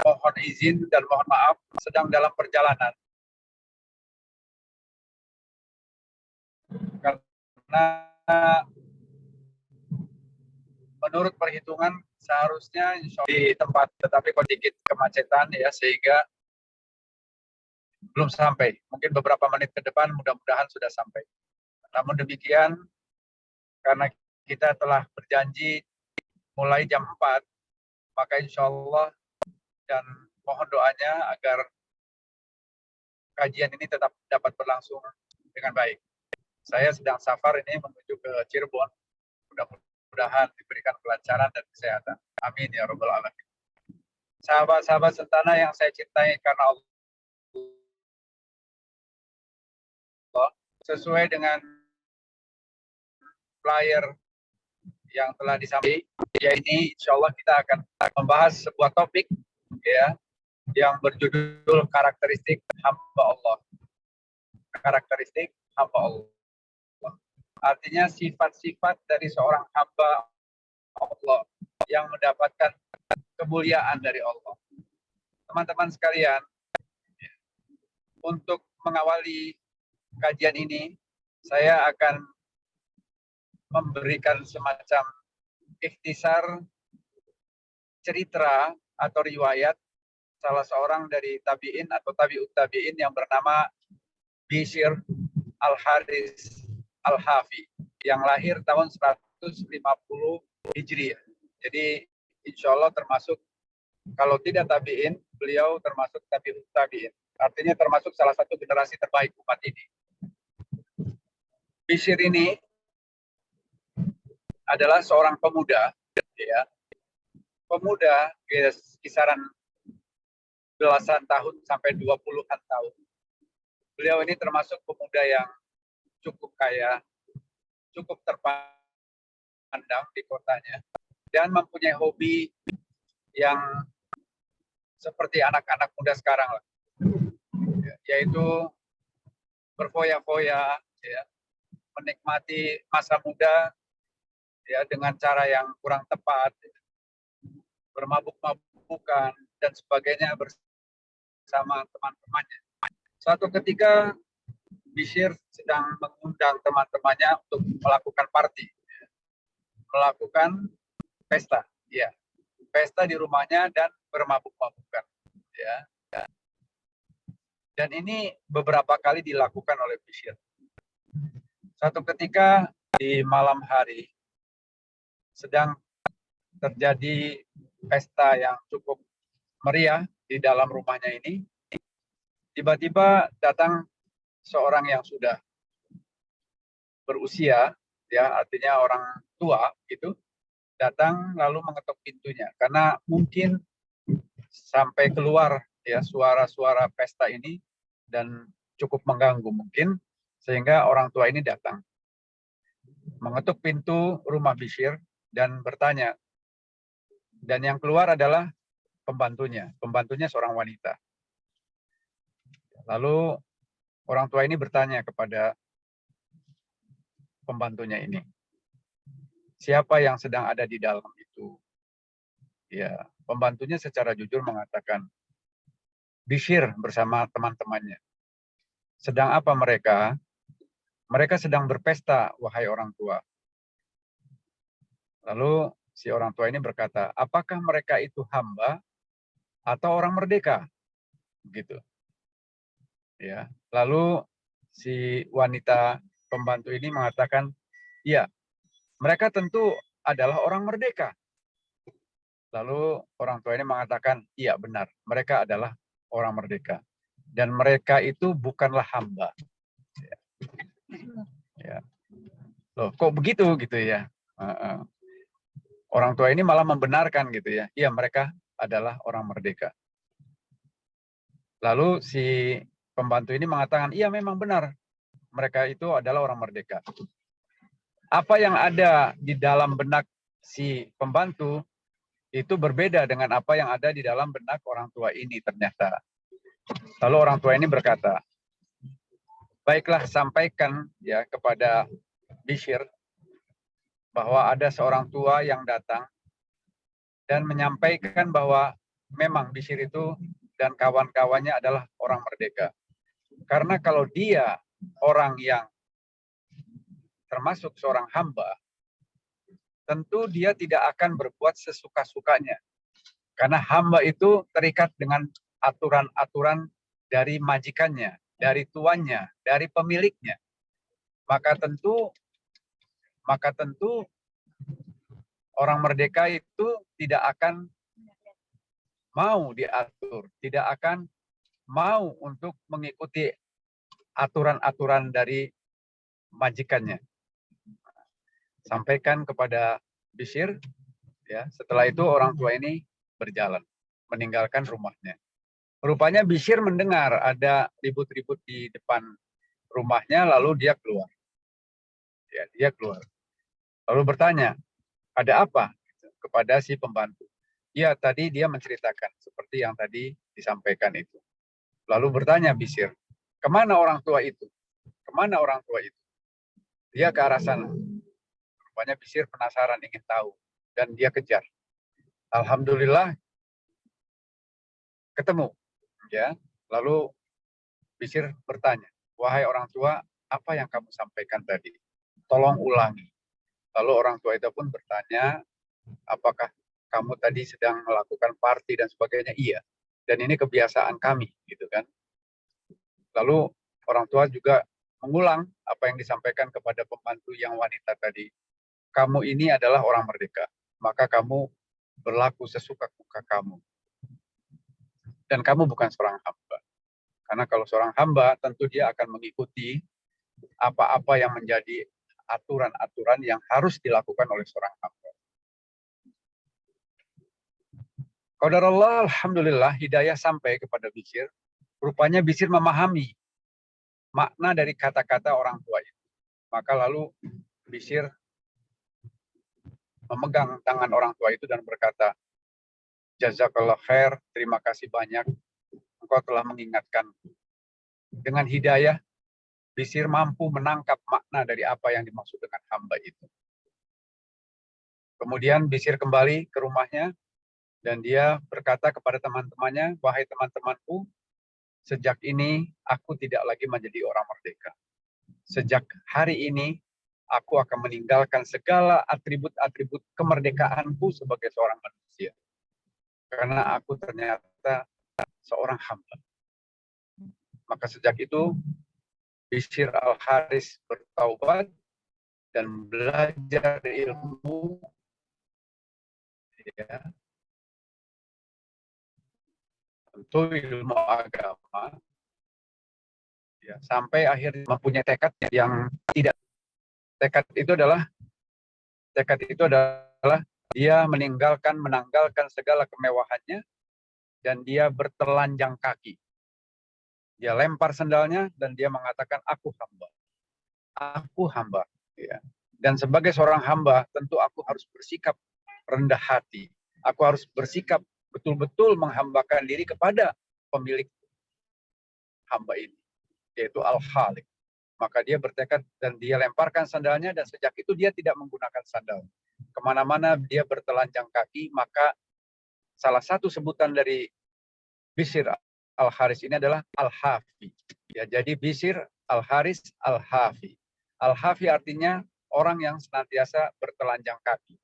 mohon izin dan mohon maaf sedang dalam perjalanan. Karena menurut perhitungan seharusnya di tempat, tetapi sedikit kemacetan ya, sehingga belum sampai. Mungkin beberapa menit ke depan mudah-mudahan sudah sampai. Namun demikian, karena kita telah berjanji mulai jam 4, maka insya Allah dan mohon doanya agar kajian ini tetap dapat berlangsung dengan baik. Saya sedang safar ini menuju ke Cirebon. Mudah-mudahan diberikan kelancaran dan kesehatan. Amin ya rabbal alamin. Sahabat-sahabat Sentana yang saya cintai karena Allah, sesuai dengan flyer yang telah disampaikan, ya ini insya Allah kita akan membahas sebuah topik ya yang berjudul karakteristik hamba Allah. Karakteristik hamba Allah. Artinya sifat-sifat dari seorang hamba Allah yang mendapatkan kemuliaan dari Allah. Teman-teman sekalian, untuk mengawali kajian ini, saya akan memberikan semacam ikhtisar cerita atau riwayat salah seorang dari tabi'in atau tabi'ut tabi'in yang bernama Bishr Al-Haris Al-Hafi yang lahir tahun 150 Hijriah. Jadi insya Allah termasuk, kalau tidak tabi'in, beliau termasuk tabi'ut tabi'in. Artinya termasuk salah satu generasi terbaik umat ini. Bishr ini adalah seorang pemuda, ya, pemuda kisaran belasan tahun sampai 20-an tahun. Beliau ini termasuk pemuda yang cukup kaya, cukup terpandang di kotanya, dan mempunyai hobi yang seperti anak-anak muda sekarang, yaitu berfoya-foya, ya, menikmati masa muda ya dengan cara yang kurang tepat, bermabuk-mabukan dan sebagainya bersama teman-temannya. Suatu ketika Bishr sedang mengundang teman-temannya untuk melakukan party, melakukan pesta, ya, pesta di rumahnya dan bermabuk-mabukan, ya. Dan ini beberapa kali dilakukan oleh Bishr. Suatu ketika di malam hari sedang terjadi pesta yang cukup meriah di dalam rumahnya ini, tiba-tiba datang seorang yang sudah berusia, ya, artinya orang tua gitu, datang lalu mengetuk pintunya karena mungkin sampai keluar ya suara-suara pesta ini dan cukup mengganggu mungkin, sehingga orang tua ini datang mengetuk pintu rumah Bishr dan bertanya, dan yang keluar adalah pembantunya seorang wanita. Lalu orang tua ini bertanya kepada pembantunya ini, siapa yang sedang ada di dalam itu? Ya, pembantunya secara jujur mengatakan, Bishr bersama teman-temannya. Sedang apa mereka? Mereka sedang berpesta, wahai orang tua. Lalu si orang tua ini berkata, apakah mereka itu hamba atau orang merdeka? Gitu. Ya. Lalu si wanita pembantu ini mengatakan, iya, mereka tentu adalah orang merdeka. Lalu orang tua ini mengatakan, iya benar, mereka adalah orang merdeka. Dan mereka itu bukanlah hamba. Ya. Loh, kok begitu gitu ya? Orang tua ini malah membenarkan gitu ya. Iya, mereka adalah orang merdeka. Lalu si pembantu ini mengatakan, iya memang benar, mereka itu adalah orang merdeka. Apa yang ada di dalam benak si pembantu itu berbeda dengan apa yang ada di dalam benak orang tua ini ternyata. Lalu orang tua ini berkata, baiklah sampaikan ya kepada Bishr bahwa ada seorang tua yang datang dan menyampaikan bahwa memang Bishr itu dan kawan-kawannya adalah orang merdeka. Karena kalau dia orang yang termasuk seorang hamba, tentu dia tidak akan berbuat sesuka-sukanya. Karena hamba itu terikat dengan aturan-aturan dari majikannya, dari tuannya, dari pemiliknya. Maka tentu orang merdeka itu tidak akan mau diatur, tidak akan mau untuk mengikuti aturan-aturan dari majikannya. Sampaikan kepada Bishr, ya. Setelah itu orang tua ini berjalan, meninggalkan rumahnya. Rupanya Bishr mendengar ada ribut-ribut di depan rumahnya, lalu dia keluar. Ya, dia keluar. Lalu bertanya, ada apa? Kepada si pembantu. Ya, tadi dia menceritakan seperti yang tadi disampaikan itu. Lalu bertanya Bishr, kemana orang tua itu? Kemana orang tua itu? Dia ke arah sana. Rupanya Bishr penasaran ingin tahu. Dan dia kejar. Alhamdulillah ketemu. Ya. Lalu Bishr bertanya, wahai orang tua, apa yang kamu sampaikan tadi? Tolong ulangi. Lalu orang tua itu pun bertanya, apakah kamu tadi sedang melakukan party dan sebagainya? Iya. Dan ini kebiasaan kami, gitu kan. Lalu orang tua juga mengulang apa yang disampaikan kepada pembantu yang wanita tadi. Kamu ini adalah orang merdeka, maka kamu berlaku sesuka-suka kamu. Dan kamu bukan seorang hamba. Karena kalau seorang hamba, tentu dia akan mengikuti apa-apa yang menjadi aturan-aturan yang harus dilakukan oleh seorang hamba. Qadarullah, alhamdulillah, hidayah sampai kepada Bishr. Rupanya Bishr memahami makna dari kata-kata orang tua itu. Maka lalu Bishr memegang tangan orang tua itu dan berkata, jazakallah khair, terima kasih banyak, engkau telah mengingatkan. Dengan hidayah, Bishr mampu menangkap makna dari apa yang dimaksud dengan hamba itu. Kemudian Bishr kembali ke rumahnya, dan dia berkata kepada teman-temannya, wahai teman-temanku, sejak ini aku tidak lagi menjadi orang merdeka. Sejak hari ini, aku akan meninggalkan segala atribut-atribut kemerdekaanku sebagai seorang manusia. Karena aku ternyata seorang hamba. Maka sejak itu, Bishr Al-Haris bertaubat dan belajar ilmu, ya, tentu ilmu agama, ya, sampai akhirnya mempunyai tekad yang tidak. Tekad itu adalah dia menanggalkan segala kemewahannya dan dia bertelanjang kaki. Dia lempar sendalnya dan dia mengatakan, aku hamba. Aku hamba. Ya. Dan sebagai seorang hamba, tentu aku harus bersikap rendah hati. Aku harus bersikap betul-betul menghambakan diri kepada pemilik hamba ini, yaitu Al-Khaliq. Maka dia bertekad dan dia lemparkan sandalnya, dan sejak itu dia tidak menggunakan sandal. Kemana-mana dia bertelanjang kaki. Maka salah satu sebutan dari Bishr Al-Haris ini adalah Al-Hafi. Ya, jadi Bishr Al-Haris Al-Hafi. Al-Hafi artinya orang yang senantiasa bertelanjang kaki.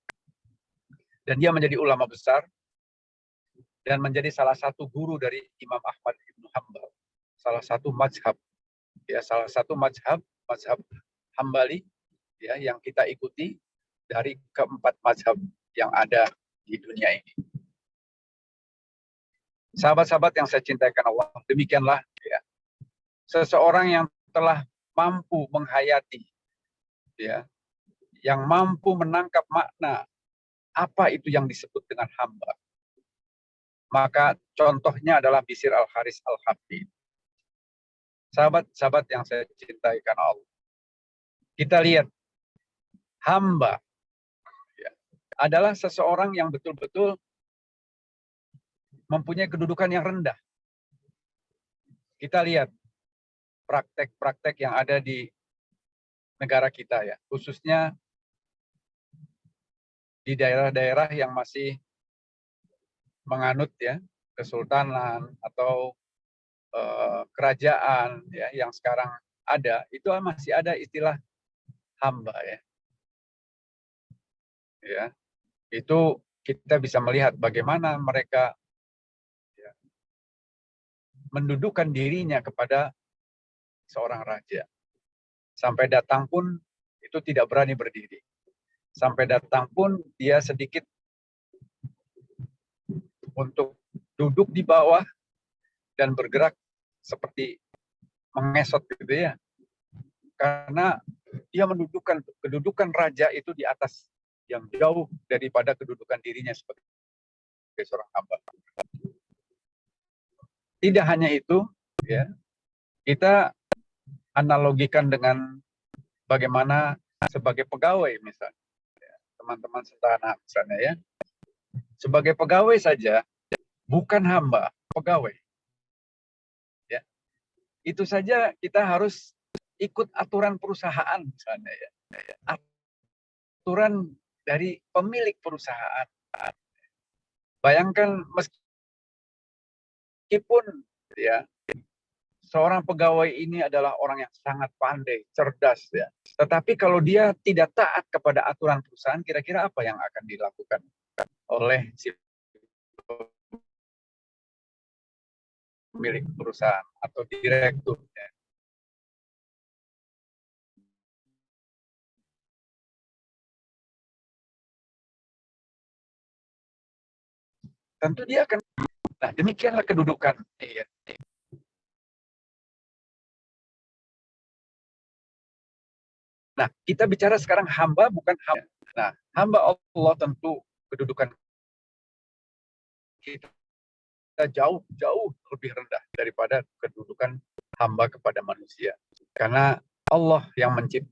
Dan dia menjadi ulama besar dan menjadi salah satu guru dari Imam Ahmad Ibn Hanbal. Salah satu mazhab, ya, salah satu mazhab Hambali, ya, yang kita ikuti dari keempat mazhab yang ada di dunia ini. Sahabat-sahabat yang saya cintakan Allah, demikianlah, ya, seseorang yang telah mampu menghayati, ya, yang mampu menangkap makna apa itu yang disebut dengan hamba. Maka contohnya adalah Bishr Al-Haris Al-Hafi. Sahabat-sahabat yang saya cintai karena Allah, kita lihat hamba, ya, adalah seseorang yang betul-betul mempunyai kedudukan yang rendah. Kita lihat praktek-praktek yang ada di negara kita, ya, khususnya di daerah-daerah yang masih menganut, ya, kesultanan atau kerajaan ya yang sekarang ada, itu masih ada istilah hamba ya. Ya, itu kita bisa melihat bagaimana mereka ya, mendudukan dirinya kepada seorang raja. Sampai datang pun itu tidak berani berdiri. Sampai datang pun dia sedikit untuk duduk di bawah dan bergerak seperti mengesot gitu ya. Karena dia mendudukan kedudukan raja itu di atas yang jauh daripada kedudukan dirinya sebagai seorang hamba. Tidak hanya itu, ya, kita analogikan dengan bagaimana sebagai pegawai misalnya, teman-teman setana misalnya ya, sebagai pegawai saja, bukan hamba, pegawai. Ya, itu saja kita harus ikut aturan perusahaan misalnya ya, aturan dari pemilik perusahaan. Bayangkan meskipun ya seorang pegawai ini adalah orang yang sangat pandai, cerdas ya. Tetapi kalau dia tidak taat kepada aturan perusahaan, kira-kira apa yang akan dilakukan oleh si pemilik perusahaan atau direktur? Ya. Tentu dia akan. Nah, demikianlah kedudukan. Iya. Nah, kita bicara sekarang hamba bukan hamba. Nah, hamba Allah tentu kedudukan kita jauh lebih rendah daripada kedudukan hamba kepada manusia. Karena Allah yang mencipta.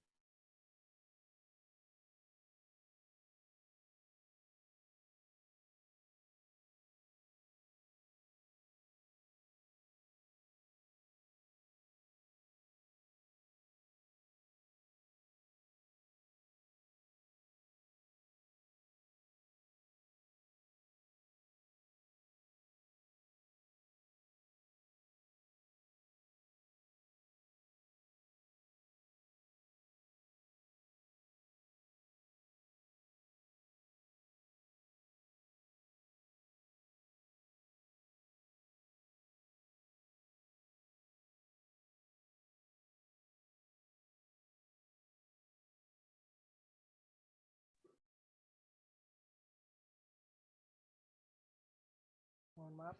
Mohon maaf,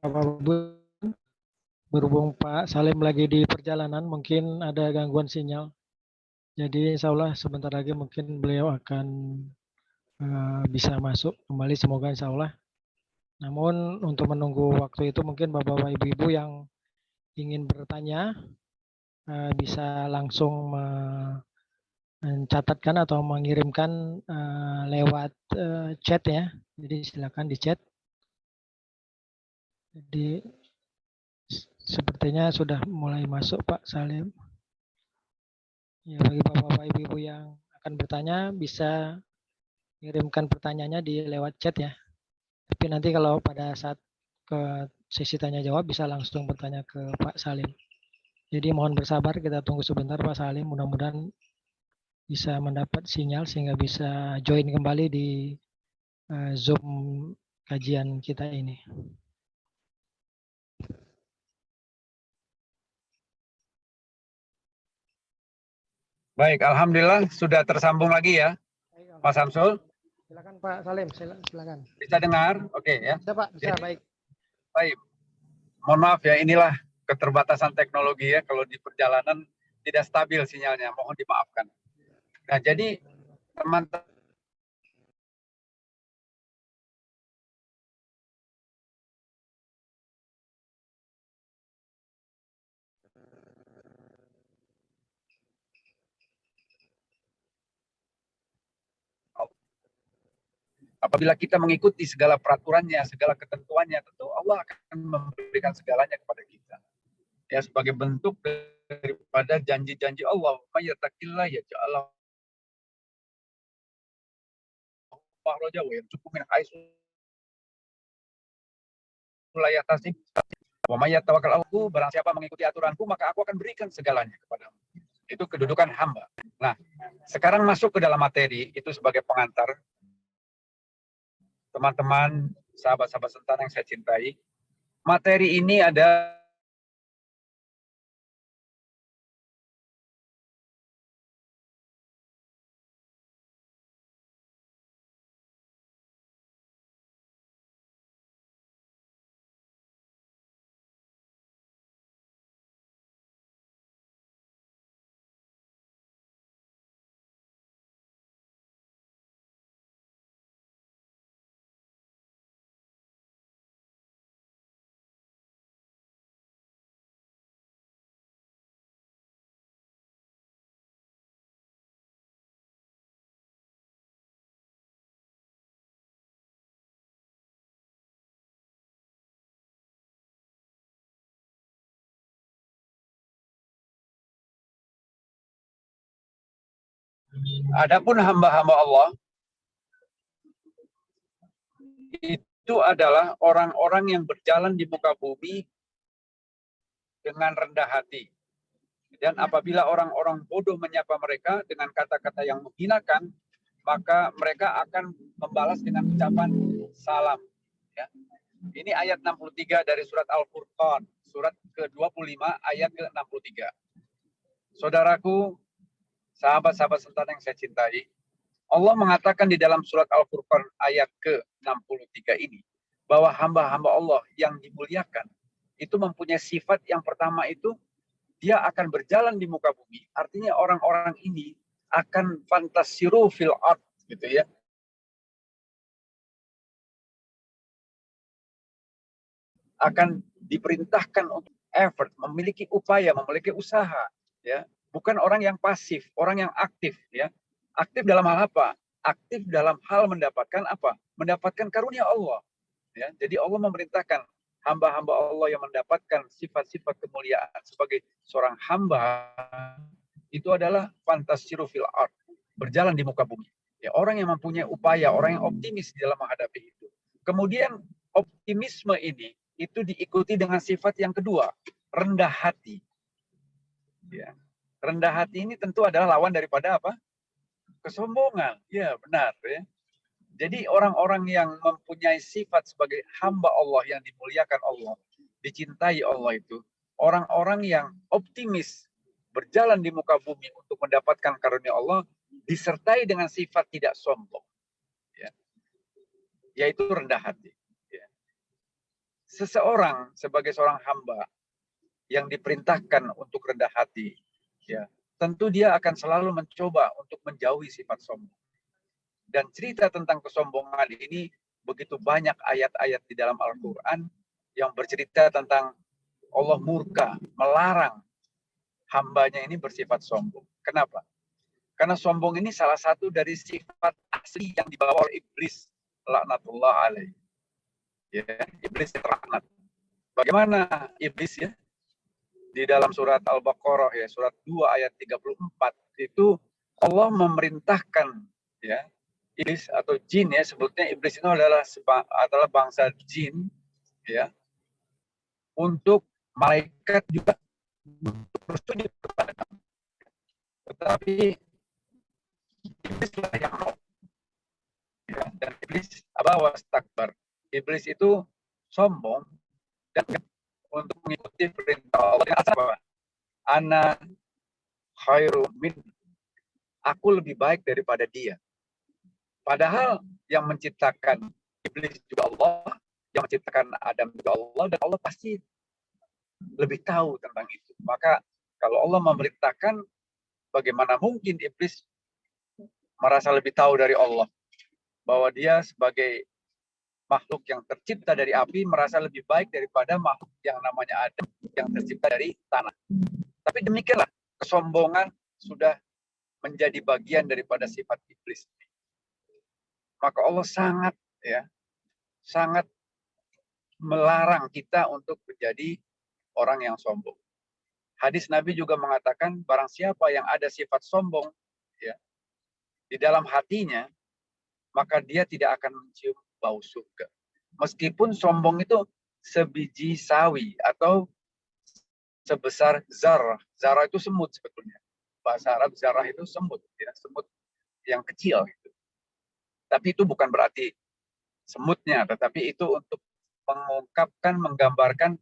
Bapak Ibu, berhubung Pak Salim lagi di perjalanan, mungkin ada gangguan sinyal. Jadi insya Allah sebentar lagi mungkin beliau akan bisa masuk kembali, semoga insya Allah. Namun untuk menunggu waktu itu mungkin Bapak Ibu yang ingin bertanya bisa langsung mencatatkan atau mengirimkan lewat chat ya. Jadi silakan di chat. Jadi sepertinya sudah mulai masuk Pak Salim. Ya, bagi Bapak Ibu yang akan bertanya bisa kirimkan pertanyaannya di lewat chat ya. Tapi nanti kalau pada saat ke sesi tanya jawab bisa langsung bertanya ke Pak Salim. Jadi mohon bersabar, kita tunggu sebentar Pak Salim, mudah-mudahan bisa mendapat sinyal sehingga bisa join kembali di Zoom kajian kita ini. Baik, alhamdulillah sudah tersambung lagi ya, Mas Samsul. Silakan Pak Salim, silakan. Bisa dengar? Oke ya. Bisa Pak, bisa. Jadi, baik. Baik. Mohon maaf ya, inilah keterbatasan teknologi ya, kalau di perjalanan tidak stabil sinyalnya, mohon dimaafkan. Nah, jadi teman-teman apabila kita mengikuti segala peraturannya, segala ketentuannya, tentu Allah akan memberikan segalanya kepada kita. Ya, sebagai bentuk daripada janji-janji Allah, "Mayyattaqillah yaj'al makhraja wa yarzuqhu min haitsu la yahtasib wa may yatawakkal 'alallah, barang siapa mengikuti aturanku maka aku akan berikan segalanya kepadamu. Itu kedudukan hamba. Nah, sekarang masuk ke dalam materi itu sebagai pengantar. Teman-teman, sahabat-sahabat Sentana yang saya cintai, materi ini ada adapun hamba-hamba Allah itu adalah orang-orang yang berjalan di muka bumi dengan rendah hati. Dan apabila orang-orang bodoh menyapa mereka dengan kata-kata yang menghinakan, maka mereka akan membalas dengan ucapan salam. Ya. Ini ayat 63 dari surat Al-Furqan, surat ke-25 ayat ke-63. Saudaraku, sahabat-sahabat Sentana yang saya cintai, Allah mengatakan di dalam surat Al-Furqan ayat ke-63 ini, bahwa hamba-hamba Allah yang dimuliakan, itu mempunyai sifat yang pertama itu, dia akan berjalan di muka bumi. Artinya orang-orang ini akan fantasiru fil ard, gitu ya. Akan diperintahkan untuk effort, memiliki upaya, memiliki usaha, ya. Bukan orang yang pasif, orang yang aktif, ya. Aktif dalam hal apa? Aktif dalam hal mendapatkan apa? Mendapatkan karunia Allah. Ya. Jadi Allah memerintahkan hamba-hamba Allah yang mendapatkan sifat-sifat kemuliaan sebagai seorang hamba itu adalah fantasiru fil ard, berjalan di muka bumi. Ya, orang yang mempunyai upaya, orang yang optimis dalam menghadapi itu. Kemudian optimisme ini itu diikuti dengan sifat yang kedua, rendah hati. Ya. Rendah hati ini tentu adalah lawan daripada apa? Kesombongan. Ya, benar ya. Jadi orang-orang yang mempunyai sifat sebagai hamba Allah yang dimuliakan Allah, dicintai Allah itu, orang-orang yang optimis berjalan di muka bumi untuk mendapatkan karunia Allah, disertai dengan sifat tidak sombong, ya, yaitu rendah hati. Ya. Seseorang sebagai seorang hamba yang diperintahkan untuk rendah hati, ya, tentu dia akan selalu mencoba untuk menjauhi sifat sombong. Dan cerita tentang kesombongan ini begitu banyak ayat-ayat di dalam Al-Quran yang bercerita tentang Allah murka, melarang hambanya ini bersifat sombong. Kenapa? Karena sombong ini salah satu dari sifat asli yang dibawa oleh iblis. Laknatullah alaih. Ya, iblis terlaknat. Bagaimana iblis ya? Di dalam surat Al-Baqarah ya, surat 2 ayat 34 itu Allah memerintahkan ya, iblis atau jin ya, sebutnya iblis itu adalah bangsa jin ya, untuk malaikat juga bersujud kepada kamu. Tetapi iblislah yang mau ya, dan iblis abawa wastakbar. Iblis itu sombong dan untuk mengikuti perintah Allah dengan apa? Ana khairu min, aku lebih baik daripada dia. Padahal yang menciptakan iblis juga Allah, yang menciptakan Adam juga Allah, dan Allah pasti lebih tahu tentang itu. Maka kalau Allah memerintahkan, bagaimana mungkin iblis merasa lebih tahu dari Allah? Bahwa dia sebagai makhluk yang tercipta dari api merasa lebih baik daripada makhluk yang namanya Adam yang tercipta dari tanah. Tapi demikianlah kesombongan sudah menjadi bagian daripada sifat iblis. Maka Allah sangat melarang kita untuk menjadi orang yang sombong. Hadis Nabi juga mengatakan barang siapa yang ada sifat sombong ya, di dalam hatinya, maka dia tidak akan mencium bau surga. Meskipun sombong itu sebiji sawi atau sebesar zarah. Zarah itu semut sebetulnya. Bahasa Arab zarah itu semut, ya, semut yang kecil. Gitu. Tapi itu bukan berarti semutnya, tetapi itu untuk mengungkapkan, menggambarkan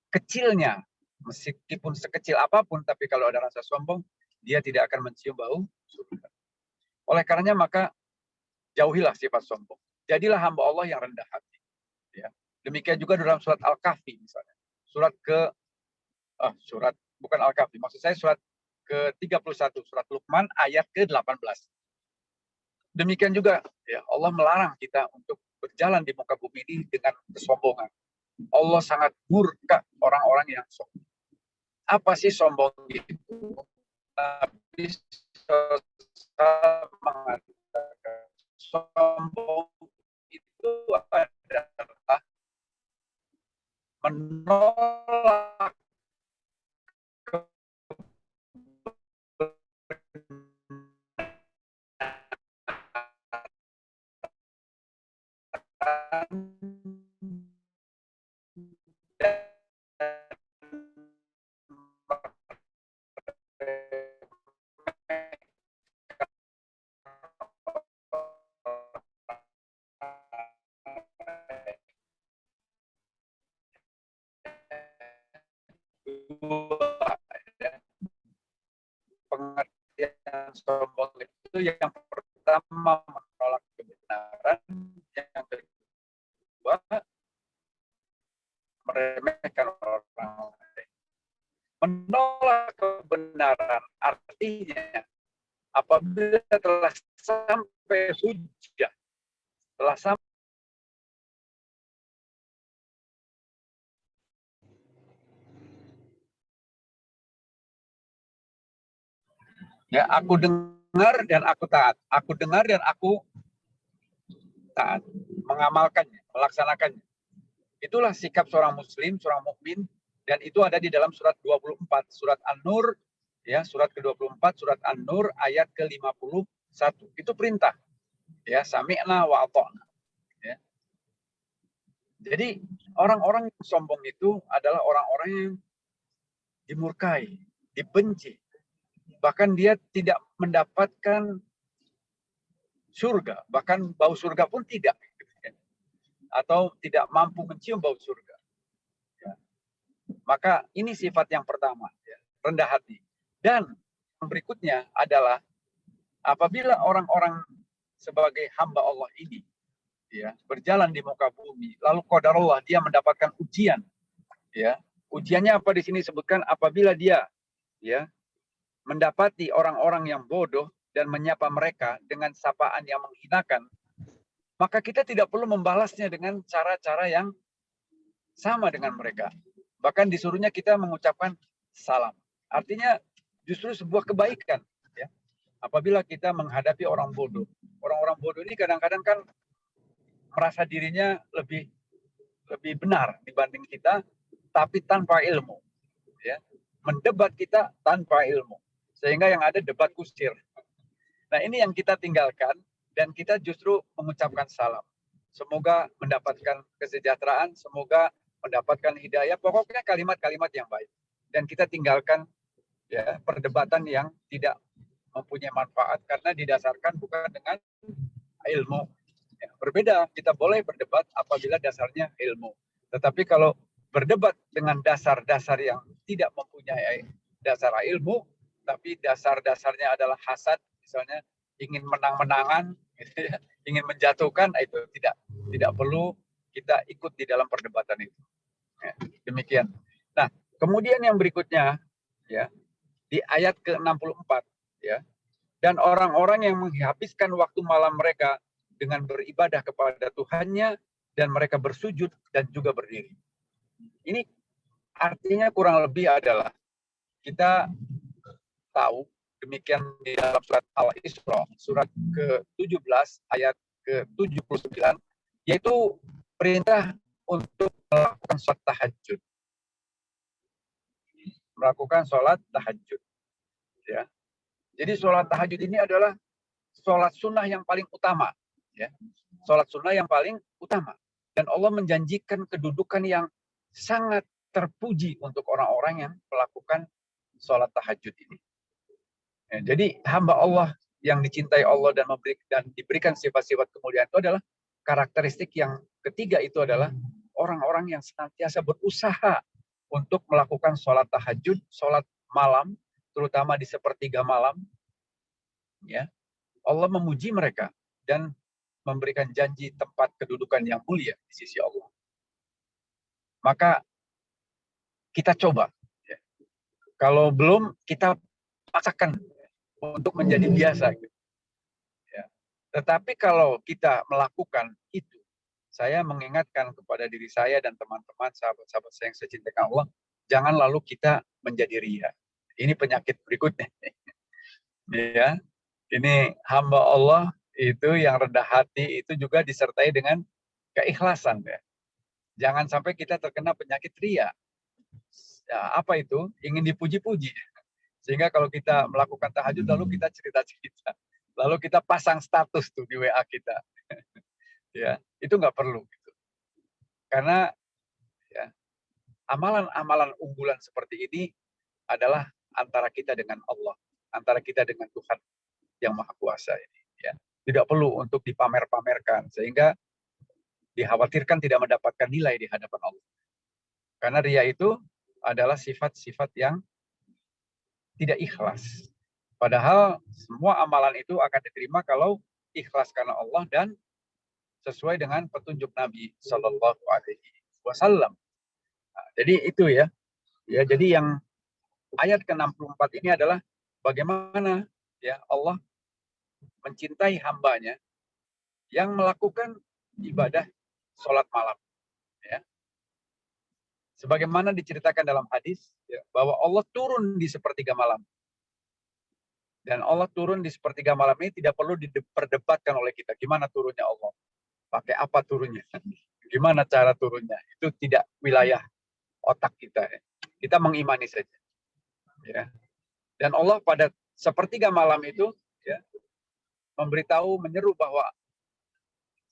kecilnya. Meskipun sekecil apapun, tapi kalau ada rasa sombong, dia tidak akan mencium bau surga. Oleh karenanya maka jauhilah sifat sombong. Jadilah hamba Allah yang rendah hati. Ya. Demikian juga dalam surat Al-Kahfi misalnya. Bukan Al-Kahfi, maksud saya surat ke-31, surat Luqman ayat ke-18. Demikian juga ya, Allah melarang kita untuk berjalan di muka bumi ini dengan kesombongan. Allah sangat murka orang-orang yang sombong. Apa sih sombong itu? Nabi mengatakan sombong itu adalah menolak pengertian sombong itu yang pertama menolak kebenaran, yang kedua meremehkan orang lain. Menolak kebenaran artinya apabila telah sampai hujjah, telah sampai ya, aku dengar dan aku taat. Aku dengar dan aku taat, mengamalkannya, melaksanakannya. Itulah sikap seorang muslim, seorang mukmin, dan itu ada di dalam surat 24, surat An-Nur, ya, surat ke-24, surat An-Nur ayat ke-51. Itu perintah. Ya, sami'na wa ata'na. Ya. Jadi, orang-orang yang sombong itu adalah orang-orang yang dimurkai, dibenci. Bahkan dia tidak mendapatkan surga, bahkan bau surga pun tidak, atau tidak mampu mencium bau surga. Ya. Maka ini sifat yang pertama, ya, rendah hati. Dan yang berikutnya adalah apabila orang-orang sebagai hamba Allah ini, ya, berjalan di muka bumi, lalu qadarullah dia mendapatkan ujian, ya, ujiannya apa di sini sebutkan apabila dia, ya, mendapati orang-orang yang bodoh dan menyapa mereka dengan sapaan yang menghinakan, maka kita tidak perlu membalasnya dengan cara-cara yang sama dengan mereka. Bahkan disuruhnya kita mengucapkan salam. Artinya justru sebuah kebaikan. Ya. Apabila kita menghadapi orang bodoh. Orang-orang bodoh ini kadang-kadang kan merasa dirinya lebih benar dibanding kita, tapi tanpa ilmu. Ya. Mendebat kita tanpa ilmu. Sehingga yang ada debat kusir. Nah, ini yang kita tinggalkan dan kita justru mengucapkan salam. Semoga mendapatkan kesejahteraan, semoga mendapatkan hidayah, pokoknya kalimat-kalimat yang baik. Dan kita tinggalkan, ya, perdebatan yang tidak mempunyai manfaat karena didasarkan bukan dengan ilmu. Ya, berbeda, kita boleh berdebat apabila dasarnya ilmu. Tetapi kalau berdebat dengan dasar-dasar yang tidak mempunyai dasar ilmu, tapi dasar-dasarnya adalah hasad, misalnya ingin menang-menangan, gitu ya, ingin menjatuhkan, itu tidak perlu kita ikut di dalam perdebatan itu. Ya, demikian. Nah, kemudian yang berikutnya, ya, di ayat ke-64, ya, dan orang-orang yang menghabiskan waktu malam mereka dengan beribadah kepada Tuhannya dan mereka bersujud dan juga berdiri. Ini artinya kurang lebih adalah kita tahu demikian di dalam surat Al-Isra, surat ke-17 ayat ke-79, yaitu perintah untuk melakukan sholat tahajud. Melakukan sholat tahajud. Ya. Jadi sholat tahajud ini adalah sholat sunnah yang paling utama. Ya. Sholat sunnah yang paling utama. Dan Allah menjanjikan kedudukan yang sangat terpuji untuk orang-orang yang melakukan sholat tahajud ini. Ya, jadi hamba Allah yang dicintai Allah dan diberikan sifat-sifat kemuliaan itu adalah karakteristik yang ketiga, itu adalah orang-orang yang senantiasa berusaha untuk melakukan sholat tahajud, sholat malam, terutama di sepertiga malam. Ya, Allah memuji mereka dan memberikan janji tempat kedudukan yang mulia di sisi Allah. Maka kita coba, ya. Kalau belum, kita paksakan untuk menjadi biasa. Ya. Tetapi kalau kita melakukan itu, saya mengingatkan kepada diri saya dan teman-teman, sahabat-sahabat saya yang saya cintakan Allah, jangan lalu kita menjadi ria. Ini penyakit berikutnya. Ya, ini hamba Allah itu yang rendah hati itu juga disertai dengan keikhlasan. Ya. Jangan sampai kita terkena penyakit ria. Ya, apa itu? Ingin dipuji-puji. Sehingga kalau kita melakukan tahajud lalu kita cerita-cerita. Lalu kita pasang status tuh di WA kita. Ya, itu nggak perlu gitu. Karena ya, amalan-amalan unggulan seperti ini adalah antara kita dengan Allah, antara kita dengan Tuhan yang Maha Kuasa ini, ya. Tidak perlu untuk dipamer-pamerkan sehingga dikhawatirkan tidak mendapatkan nilai di hadapan Allah. Karena ria itu adalah sifat-sifat yang tidak ikhlas. Padahal semua amalan itu akan diterima kalau ikhlas karena Allah dan sesuai dengan petunjuk Nabi Shallallahu Alaihi Wasallam. Nah, jadi itu ya. Ya, jadi yang ayat ke-64 ini adalah bagaimana ya Allah mencintai hambanya yang melakukan ibadah sholat malam. Ya. Sebagaimana diceritakan dalam hadis ya, bahwa Allah turun di sepertiga malam. Dan Allah turun di sepertiga malam ini tidak perlu diperdebatkan oleh kita. Gimana turunnya Allah? Pakai apa turunnya? Gimana cara turunnya? Itu tidak wilayah otak kita. Ya. Kita mengimani saja. Ya. Dan Allah pada sepertiga malam itu ya, memberitahu, menyeru bahwa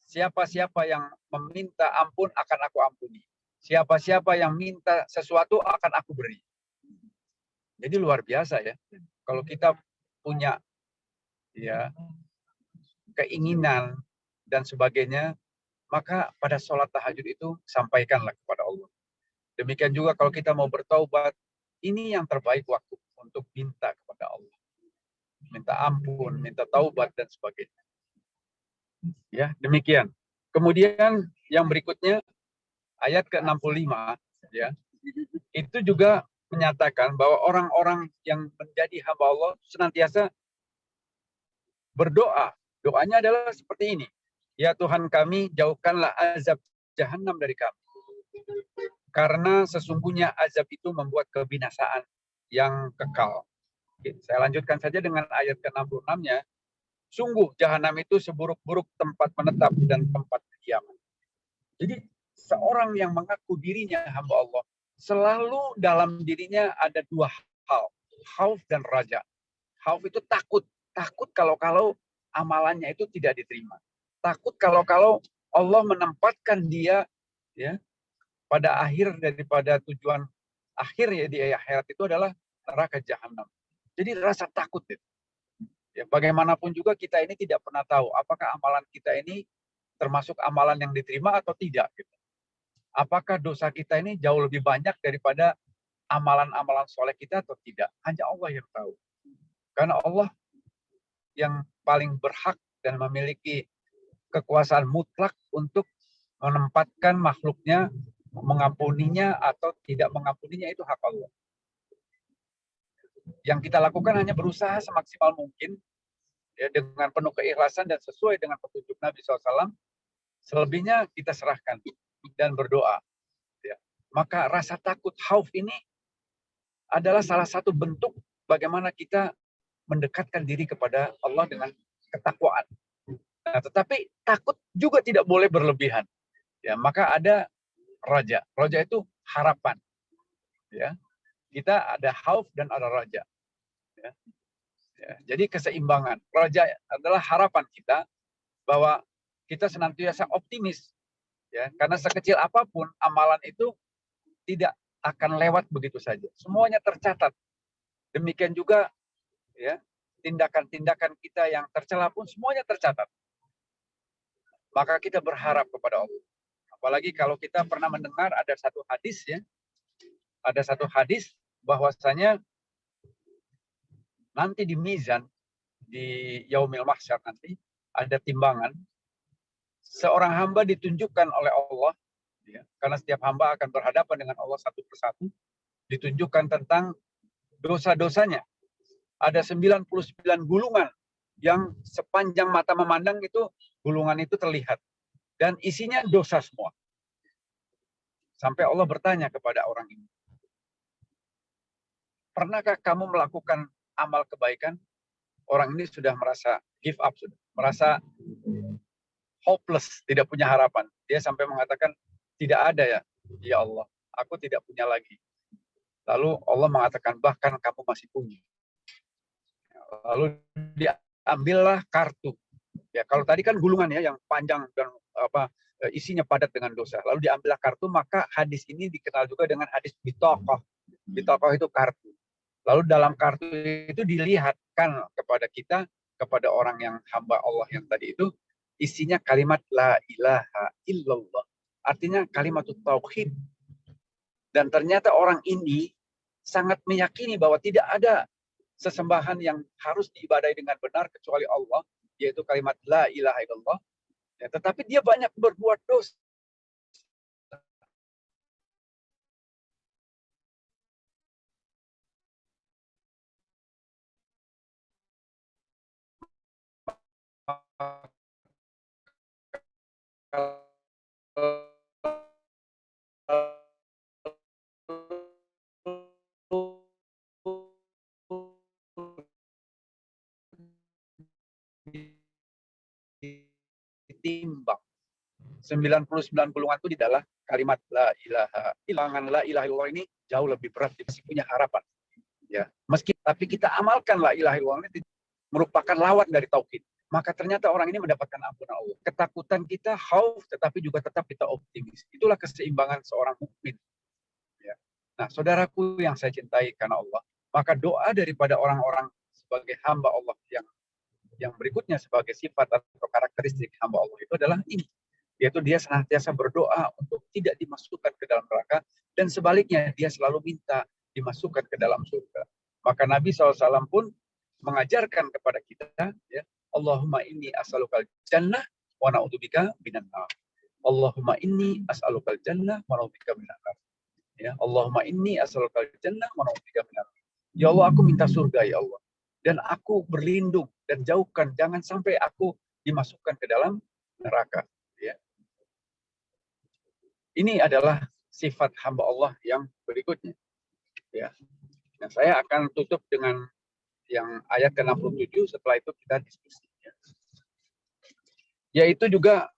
siapa-siapa yang meminta ampun akan aku ampuni. Siapa-siapa yang minta sesuatu akan aku beri. Jadi luar biasa ya. Kalau kita punya ya keinginan dan sebagainya, maka pada sholat tahajud itu sampaikanlah kepada Allah. Demikian juga kalau kita mau bertaubat, ini yang terbaik waktu untuk minta kepada Allah. Minta ampun, minta taubat dan sebagainya. Ya, demikian. Kemudian yang berikutnya ayat ke-65 ya. Itu juga menyatakan bahwa orang-orang yang menjadi hamba Allah senantiasa berdoa. Doanya adalah seperti ini. Ya Tuhan kami, jauhkanlah azab jahanam dari kami. Karena sesungguhnya azab itu membuat kebinasaan yang kekal. Saya lanjutkan saja dengan ayat ke-66-nya. Sungguh jahanam itu seburuk-buruk tempat menetap dan tempat kediaman. Jadi seorang yang mengaku dirinya hamba Allah, selalu dalam dirinya ada dua hal, khauf dan raja. Khauf itu takut, takut kalau amalannya itu tidak diterima. Takut kalau Allah menempatkan dia ya pada akhir daripada tujuan akhir ya di akhirat itu adalah neraka jahanam. Jadi rasa takut itu. Ya, bagaimanapun juga kita ini tidak pernah tahu apakah amalan kita ini termasuk amalan yang diterima atau tidak. Gitu. Apakah dosa kita ini jauh lebih banyak daripada amalan-amalan soleh kita atau tidak. Hanya Allah yang tahu. Karena Allah yang paling berhak dan memiliki kekuasaan mutlak untuk menempatkan makhluknya, mengampuninya atau tidak mengampuninya, itu hak Allah. Yang kita lakukan hanya berusaha semaksimal mungkin ya, dengan penuh keikhlasan dan sesuai dengan petunjuk Nabi SAW. Selebihnya kita serahkan dan berdoa. Ya. Maka rasa takut, khauf ini adalah salah satu bentuk bagaimana kita mendekatkan diri kepada Allah dengan ketakwaan. Nah, tetapi takut juga tidak boleh berlebihan. Ya, maka ada raja. Raja itu harapan. Ya. Kita ada khauf dan ada raja. Ya. Ya, jadi keseimbangan. Raja adalah harapan kita bahwa kita senantiasa optimis Ya, karena sekecil apapun amalan itu tidak akan lewat begitu saja. Semuanya tercatat. Demikian juga ya, tindakan-tindakan kita yang tercela pun semuanya tercatat. Maka kita berharap kepada Allah. Apalagi kalau kita pernah mendengar ada satu hadis ya, ada satu hadis bahwasanya nanti di mizan, di yaumil mahsyar nanti ada timbangan. Seorang hamba ditunjukkan oleh Allah, ya, karena setiap hamba akan berhadapan dengan Allah satu persatu, ditunjukkan tentang dosa-dosanya. Ada 99 gulungan yang sepanjang mata memandang itu gulungan itu terlihat. Dan isinya dosa semua. Sampai Allah bertanya kepada orang ini, pernahkah kamu melakukan amal kebaikan? Orang ini sudah merasa give up, sudah merasa hopeless, tidak punya harapan. Dia sampai mengatakan, tidak ada ya Allah, aku tidak punya lagi. Lalu Allah mengatakan, bahkan kamu masih punya. Lalu diambillah kartu. Ya, kalau tadi kan gulungan ya, yang panjang dan isinya padat dengan dosa. Lalu diambillah kartu, maka hadis ini dikenal juga dengan hadis bitokoh. Bitokoh itu kartu. Lalu dalam kartu itu dilihatkan kepada kita, kepada orang yang hamba Allah yang tadi itu, isinya kalimat la ilaha illallah. Artinya kalimat tauhid. Dan ternyata orang ini sangat meyakini bahwa tidak ada sesembahan yang harus diibadai dengan benar kecuali Allah, yaitu kalimat la ilaha illallah. Ya, tetapi dia banyak berbuat dosa. Ditimbang 99 gulungan itu di dalam kalimat la ilaha illallah. La ilaha illallah ini jauh lebih berat, dia masih punya harapan. Ya, meski tapi kita amalkan la ilaha illallah ini merupakan lawan dari tauhid. Maka ternyata orang ini mendapatkan ampunan Allah. Ketakutan kita khauf, tetapi juga tetap kita optimis. Itulah keseimbangan seorang mukmin. Ya. Nah, saudaraku yang saya cintai karena Allah, maka doa daripada orang-orang sebagai hamba Allah yang berikutnya sebagai sifat atau karakteristik hamba Allah itu adalah ini, yaitu dia senantiasa berdoa untuk tidak dimasukkan ke dalam neraka, dan sebaliknya dia selalu minta dimasukkan ke dalam surga. Maka Nabi SAW pun mengajarkan kepada kita, ya, Allahumma inni as'alukal jannah wa na'udzubika minan nar. Allahumma inni as'alukal jannah wa na'udzubika minan nar. Ya, Allahumma inni as'alukal jannah wa na'udzubika minan nar. Ya Allah, aku minta surga ya Allah. Dan aku berlindung dan jauhkan, jangan sampai aku dimasukkan ke dalam neraka. Ya. Ini adalah sifat hamba Allah yang berikutnya. Ya. Nah, saya akan tutup dengan yang ayat ke-67, setelah itu kita diskusi. Ya. Yaitu juga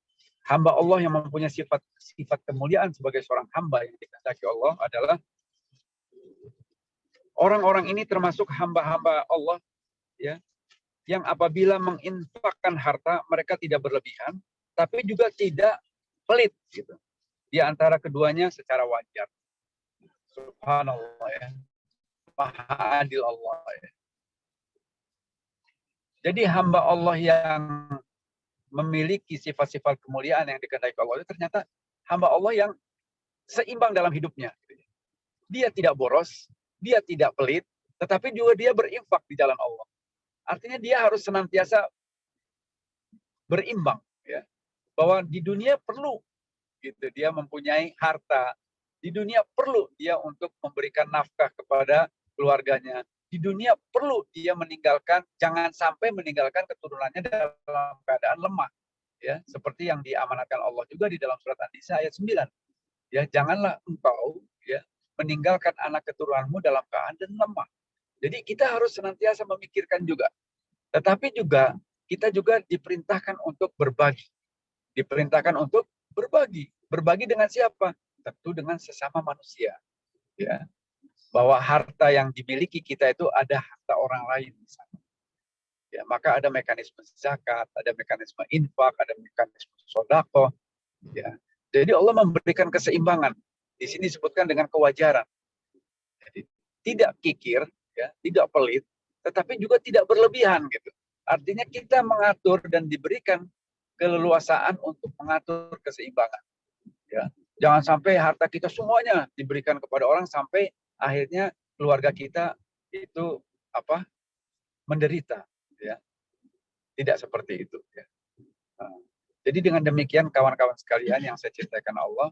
hamba Allah yang mempunyai sifat kemuliaan sebagai seorang hamba yang dikehendaki Allah adalah orang-orang ini termasuk hamba-hamba Allah, ya, yang apabila menginfakkan harta mereka tidak berlebihan, tapi juga tidak pelit, gitu. Di antara keduanya secara wajar. Subhanallah, ya. Maha adil Allah, ya. Jadi hamba Allah yang memiliki sifat-sifat kemuliaan yang dikehendaki Allah itu ternyata hamba Allah yang seimbang dalam hidupnya. Dia tidak boros, dia tidak pelit, tetapi juga dia berinfak di jalan Allah. Artinya dia harus senantiasa berimbang, ya. Bahwa di dunia perlu gitu dia mempunyai harta. Di dunia perlu dia untuk memberikan nafkah kepada keluarganya. Di dunia perlu dia meninggalkan, jangan sampai meninggalkan keturunannya dalam keadaan lemah. Ya, seperti yang diamanatkan Allah juga di dalam surat An-Nisa ayat 9. Ya, janganlah engkau ya meninggalkan anak keturunanmu dalam keadaan lemah. Jadi kita harus senantiasa memikirkan juga. Tetapi juga kita juga diperintahkan untuk berbagi. Diperintahkan untuk berbagi. Berbagi dengan siapa? Tentu dengan sesama manusia. Ya. Bahwa harta yang dimiliki kita itu ada harta orang lain di sana. Ya, maka ada mekanisme zakat, ada mekanisme infak, ada mekanisme sodako. Ya. Jadi Allah memberikan keseimbangan. Di sini disebutkan dengan kewajaran. Jadi tidak kikir, ya, tidak pelit, tetapi juga tidak berlebihan gitu. Artinya kita mengatur dan diberikan keleluasaan untuk mengatur keseimbangan. Ya, jangan sampai harta kita semuanya diberikan kepada orang sampai akhirnya keluarga kita itu menderita. Ya, tidak seperti itu. Ya. Nah, jadi dengan demikian kawan-kawan sekalian yang saya cintakan Allah,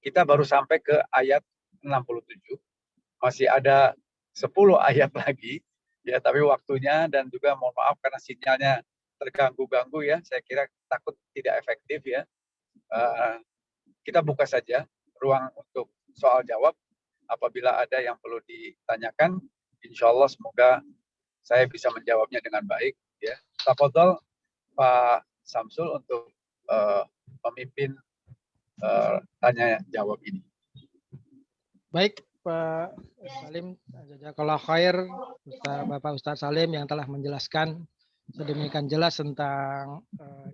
kita baru sampai ke ayat 67. Masih ada 10 ayat lagi, ya, tapi waktunya dan juga mohon maaf karena sinyalnya terganggu-ganggu ya, saya kira takut tidak efektif ya. Kita buka saja ruang untuk soal jawab. Apabila ada yang perlu ditanyakan, insya Allah semoga saya bisa menjawabnya dengan baik. Ya, tafadhol Pak Samsul untuk memimpin tanya jawab ini. Baik, Pak Salim, jazakallah khair, Bapak Ustadz Salim yang telah menjelaskan sedemikian jelas tentang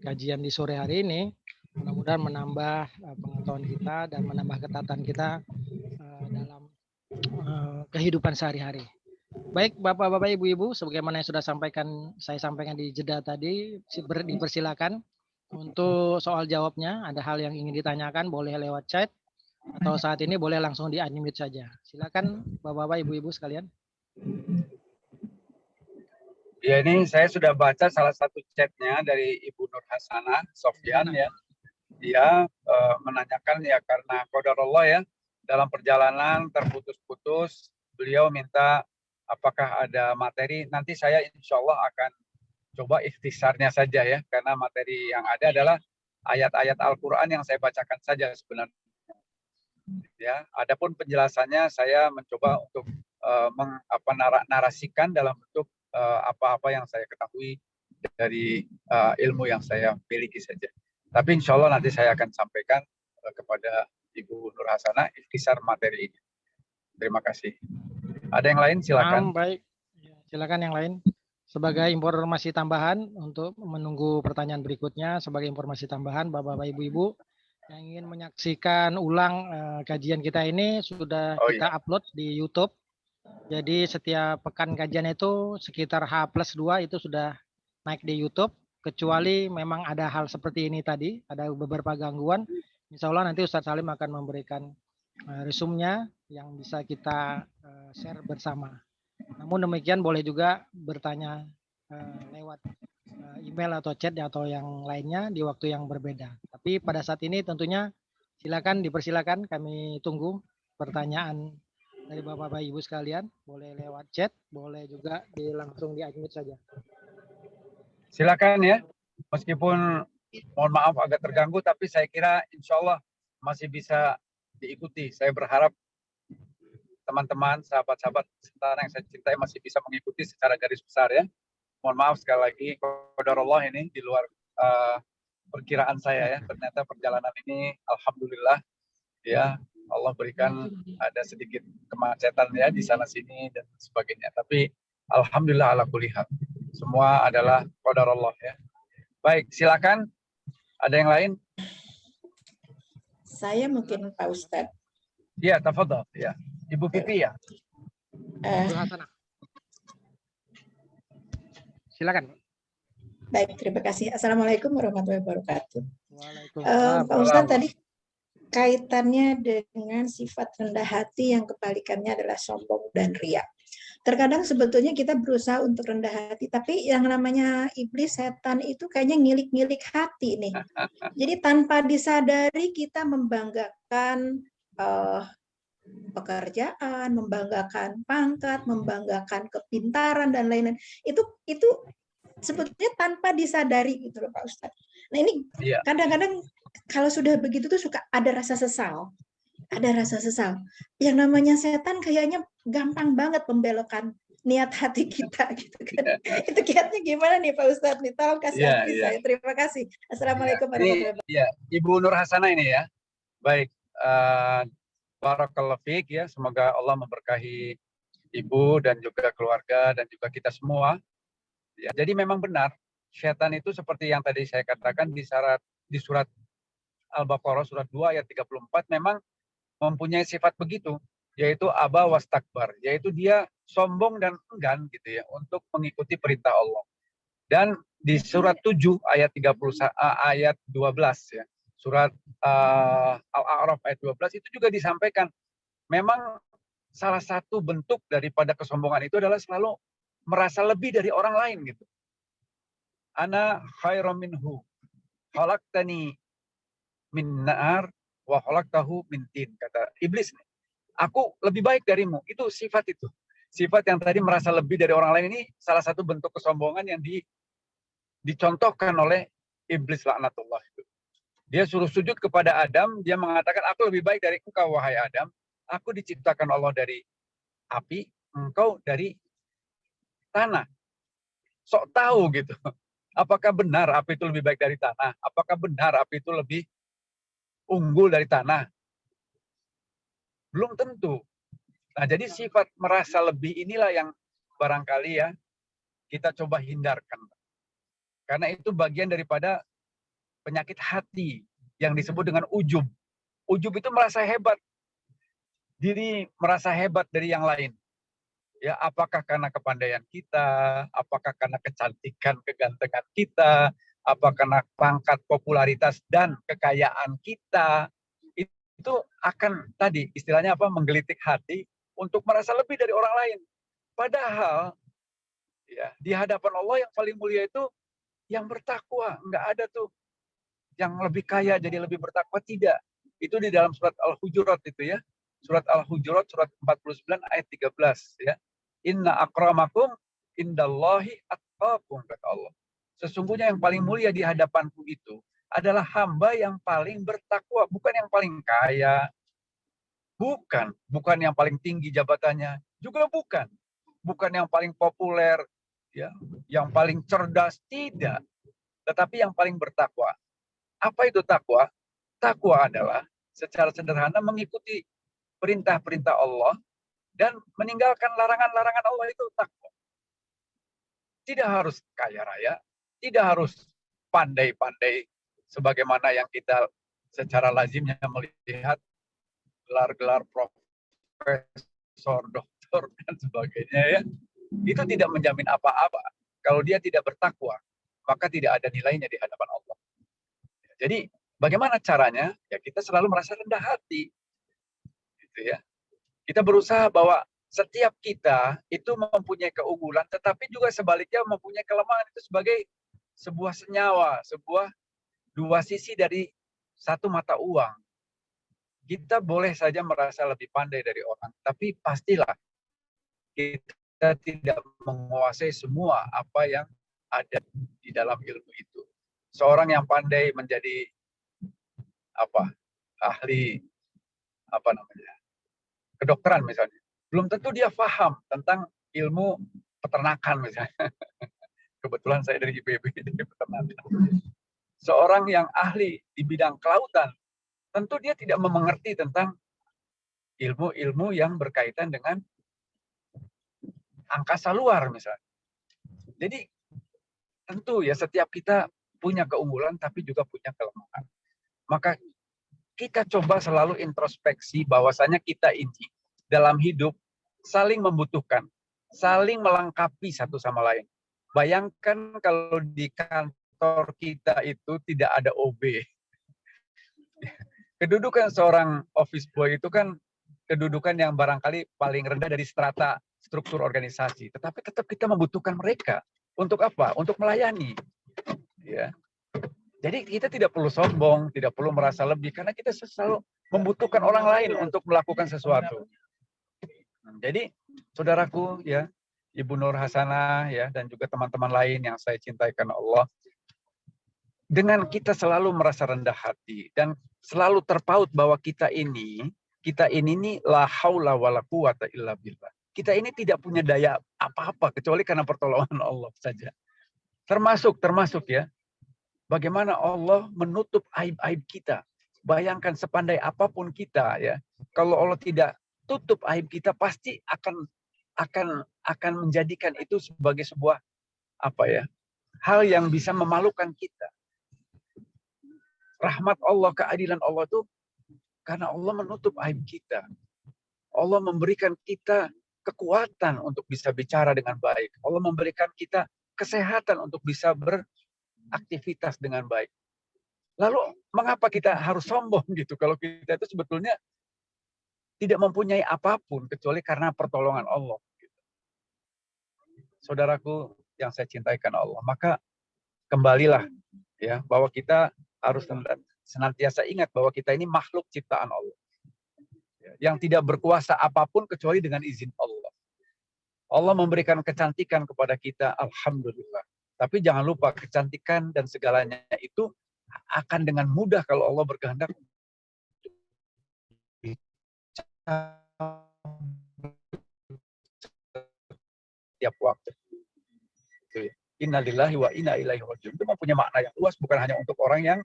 kajian di sore hari ini. Mudah-mudahan menambah pengetahuan kita dan menambah ketatan kita dalam kehidupan sehari-hari. Baik, Bapak-bapak, Ibu-ibu, sebagaimana yang sudah saya sampaikan di jeda tadi, dipersilakan untuk soal jawabnya. Ada hal yang ingin ditanyakan, boleh lewat chat atau saat ini boleh langsung di-unmute saja. Silakan, Bapak-bapak, Ibu-ibu sekalian. Ya, ini saya sudah baca salah satu chatnya dari Ibu Nur Hasanah Sofyan ya. Dia menanyakan ya karena qadarullah ya, dalam perjalanan terputus-putus, beliau minta apakah ada materi. Nanti saya insya Allah akan coba ikhtisarnya saja ya, karena materi yang ada adalah ayat-ayat Al-Quran yang saya bacakan saja sebenarnya. Ya, adapun penjelasannya saya mencoba untuk narasikan dalam bentuk apa-apa yang saya ketahui dari ilmu yang saya miliki saja. Tapi insya Allah nanti saya akan sampaikan kepada Ibu Nur Hasanah ikhtisar materi ini. Terima kasih. Ada yang lain silakan. Baik, silakan yang lain. Sebagai informasi tambahan untuk menunggu pertanyaan berikutnya, sebagai informasi tambahan Bapak-bapak, Ibu-ibu yang ingin menyaksikan ulang kajian kita ini sudah kita upload di YouTube. Jadi setiap pekan kajian itu sekitar H+2 itu sudah naik di YouTube. Kecuali memang ada hal seperti ini tadi, ada beberapa gangguan. Insya Allah nanti Ustadz Salim akan memberikan resumenya yang bisa kita share bersama. Namun demikian boleh juga bertanya lewat email atau chat atau yang lainnya di waktu yang berbeda. Tapi pada saat ini tentunya dipersilakan kami tunggu pertanyaan dari Bapak-bapak Ibu sekalian. Boleh lewat chat, boleh juga langsung di-unmute saja. Silakan ya, meskipun mohon maaf agak terganggu, tapi saya kira insya Allah masih bisa diikuti. Saya berharap teman-teman, sahabat-sahabat sementara yang saya cintai masih bisa mengikuti secara garis besar ya. Mohon maaf sekali lagi, qadarullah ini di luar perkiraan saya ya. Ternyata perjalanan ini alhamdulillah ya Allah berikan ada sedikit kemacetan ya di sana sini dan sebagainya. Tapi alhamdulillah ala kulli hal. Semua adalah qadarullah ya. Baik, silakan. Ada yang lain? Saya mungkin Pak Ustadz. Ya, tafadhol ya. Ibu Pipi ya. Silakan. Baik, terima kasih. Assalamualaikum warahmatullahi wabarakatuh. Waalaikumsalam. Pak Ustadz, tadi kaitannya dengan sifat rendah hati yang kebalikannya adalah sombong dan riya. Terkadang sebetulnya kita berusaha untuk rendah hati, tapi yang namanya iblis, setan itu kayaknya ngilik-ngilik hati nih. Jadi tanpa disadari kita membanggakan pekerjaan, membanggakan pangkat, membanggakan kepintaran dan lain-lain. Itu sebetulnya tanpa disadari gitu loh Pak Ustadz. Nah ini kadang-kadang kalau sudah begitu tuh suka ada rasa sesal. Ada rasa sesal. Yang namanya setan kayaknya gampang banget membelokkan niat hati kita gitu kan. Itu kiatnya gimana nih Pak Ustadz nih? Tolong kasih arti saya. Terima kasih. Assalamualaikum warahmatullahi wabarakatuh. Ya, Ibu Nur Hasanah ini ya. Baik, barakallahu fiik ya. Semoga Allah memberkahi Ibu dan juga keluarga dan juga kita semua. Ya, jadi memang benar, setan itu seperti yang tadi saya katakan di surat Al-Baqarah surat 2 ayat 34 memang mempunyai sifat begitu, yaitu aba wastakbar, yaitu dia sombong dan enggan gitu ya untuk mengikuti perintah Allah. Dan di surat 7 ayat 30 ayat 12 ya. Surat Al-A'raf ayat 12 itu juga disampaikan memang salah satu bentuk daripada kesombongan itu adalah selalu merasa lebih dari orang lain gitu. Ana khairum minhu khalaqtani min nar wa khalaqtahu min tin, kata iblis nih. Aku lebih baik darimu. Itu sifat itu. Sifat yang tadi merasa lebih dari orang lain ini salah satu bentuk kesombongan yang dicontohkan oleh iblis laknatullah itu. Dia suruh sujud kepada Adam, dia mengatakan aku lebih baik dari engkau wahai Adam. Aku diciptakan Allah dari api, engkau dari tanah. Sok tahu gitu. Apakah benar api itu lebih baik dari tanah? Apakah benar api itu lebih unggul dari tanah? Belum tentu. Nah, jadi sifat merasa lebih inilah yang barangkali ya kita coba hindarkan. Karena itu bagian daripada penyakit hati yang disebut dengan ujub. Ujub itu merasa hebat. Diri merasa hebat dari yang lain. Ya, apakah karena kepandaian kita, apakah karena kecantikan, kegantengan kita, apakah karena pangkat, popularitas dan kekayaan kita, itu akan tadi istilahnya apa, menggelitik hati untuk merasa lebih dari orang lain. Padahal ya di hadapan Allah yang paling mulia itu yang bertakwa. Enggak ada tuh yang lebih kaya jadi lebih bertakwa, tidak. Itu di dalam surat Al-Hujurat itu ya. Surat Al-Hujurat surat 49 ayat 13 ya. Inna akramakum indallahi atqakum, kata Allah. Sesungguhnya yang paling mulia di hadapanku itu adalah hamba yang paling bertakwa, bukan yang paling kaya, bukan yang paling tinggi jabatannya, juga bukan yang paling populer, ya, yang paling cerdas, tidak. Tetapi yang paling bertakwa. Apa itu takwa? Takwa adalah secara sederhana mengikuti perintah-perintah Allah dan meninggalkan larangan-larangan Allah, itu takwa. Tidak harus kaya raya, tidak harus pandai-pandai sebagaimana yang kita secara lazimnya melihat gelar-gelar profesor, doktor dan sebagainya ya. Itu tidak menjamin apa-apa. Kalau dia tidak bertakwa, maka tidak ada nilainya di hadapan Allah. Jadi bagaimana caranya? Ya kita selalu merasa rendah hati. Gitu ya. Kita berusaha bahwa setiap kita itu mempunyai keunggulan, tetapi juga sebaliknya mempunyai kelemahan, itu sebagai sebuah senyawa, sebuah dua sisi dari satu mata uang. Kita boleh saja merasa lebih pandai dari orang, tapi pastilah kita tidak menguasai semua apa yang ada di dalam ilmu itu. Seorang yang pandai menjadi ahli kedokteran misalnya, belum tentu dia paham tentang ilmu peternakan misalnya. Kebetulan saya dari IPB, dari peternakan. Seorang yang ahli di bidang kelautan, tentu dia tidak mengerti tentang ilmu-ilmu yang berkaitan dengan angkasa luar misalnya. Jadi tentu ya setiap kita punya keunggulan tapi juga punya kelemahan. Maka kita coba selalu introspeksi bahwasanya kita ini dalam hidup saling membutuhkan, saling melengkapi satu sama lain. Bayangkan kalau di kantor kita itu tidak ada OB. Kedudukan seorang office boy itu kan kedudukan yang barangkali paling rendah dari strata struktur organisasi. Tetapi tetap kita membutuhkan mereka. Untuk apa? Untuk melayani. Ya. Jadi kita tidak perlu sombong, tidak perlu merasa lebih, karena kita selalu membutuhkan orang lain untuk melakukan sesuatu. Jadi saudaraku ya, Ibu Nur Hasanah ya, dan juga teman-teman lain yang saya cintai karena Allah, dengan kita selalu merasa rendah hati dan selalu terpaut bahwa kita ini nih la haula wala quwata illa billah. Kita ini tidak punya daya apa-apa kecuali karena pertolongan Allah saja. Termasuk ya, bagaimana Allah menutup aib-aib kita. Bayangkan sepandai apapun kita ya, kalau Allah tidak tutup aib kita, pasti akan menjadikan itu sebagai sebuah hal yang bisa memalukan kita. rahmat Allah, keadilan Allah itu karena Allah menutup aib kita. Allah memberikan kita kekuatan untuk bisa bicara dengan baik. Allah memberikan kita kesehatan untuk bisa beraktivitas dengan baik. Lalu mengapa kita harus sombong gitu kalau kita itu sebetulnya tidak mempunyai apapun kecuali karena pertolongan Allah. Saudaraku yang saya cintaikan Allah, maka kembalilah ya bahwa kita harus senantiasa ingat bahwa kita ini makhluk ciptaan Allah yang tidak berkuasa apapun kecuali dengan izin Allah. Allah memberikan kecantikan kepada kita, alhamdulillah. Tapi jangan lupa kecantikan dan segalanya itu akan dengan mudah kalau Allah berkehendak setiap waktu. Innalillahi wa inna ilaihi raji'un. Itu mempunyai makna yang luas, bukan hanya untuk orang yang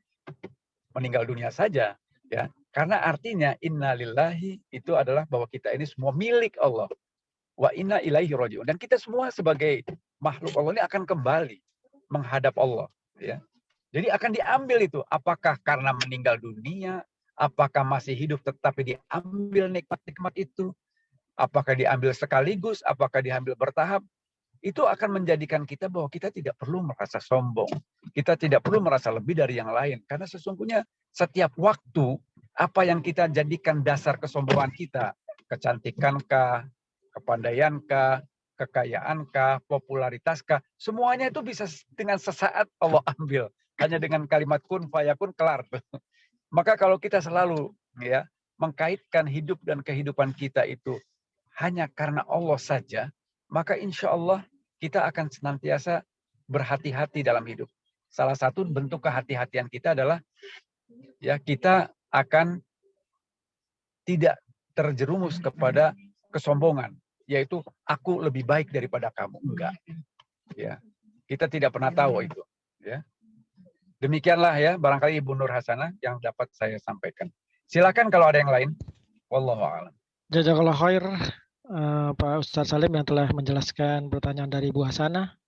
meninggal dunia saja, ya. Karena artinya innalillahi itu adalah bahwa kita ini semua milik Allah. Wa inna ilaihi raji'un. Dan kita semua sebagai makhluk Allah ini akan kembali menghadap Allah, ya. Jadi akan diambil itu, apakah karena meninggal dunia, apakah masih hidup tetapi diambil nikmat-nikmat itu, apakah diambil sekaligus, apakah diambil bertahap, itu akan menjadikan kita bahwa kita tidak perlu merasa sombong. Kita tidak perlu merasa lebih dari yang lain. Karena sesungguhnya setiap waktu, apa yang kita jadikan dasar kesombongan kita, kecantikankah, kepandaiankah, kekayaankah, popularitaskah, semuanya itu bisa dengan sesaat Allah ambil. Hanya dengan kalimat kun fayakun kelar. Maka kalau kita selalu ya mengkaitkan hidup dan kehidupan kita itu hanya karena Allah saja, maka insya Allah kita akan senantiasa berhati-hati dalam hidup. Salah satu bentuk kehati-hatian kita adalah ya kita akan tidak terjerumus kepada kesombongan, yaitu aku lebih baik daripada kamu. Enggak. Ya. Kita tidak pernah tahu itu, ya. Demikianlah ya barangkali Ibu Nur Hasanah yang dapat saya sampaikan. Silakan kalau ada yang lain. Wallahu a'lam. Jazakallah khair Pak Ustadz Salim yang telah menjelaskan pertanyaan dari Bu Hasanah.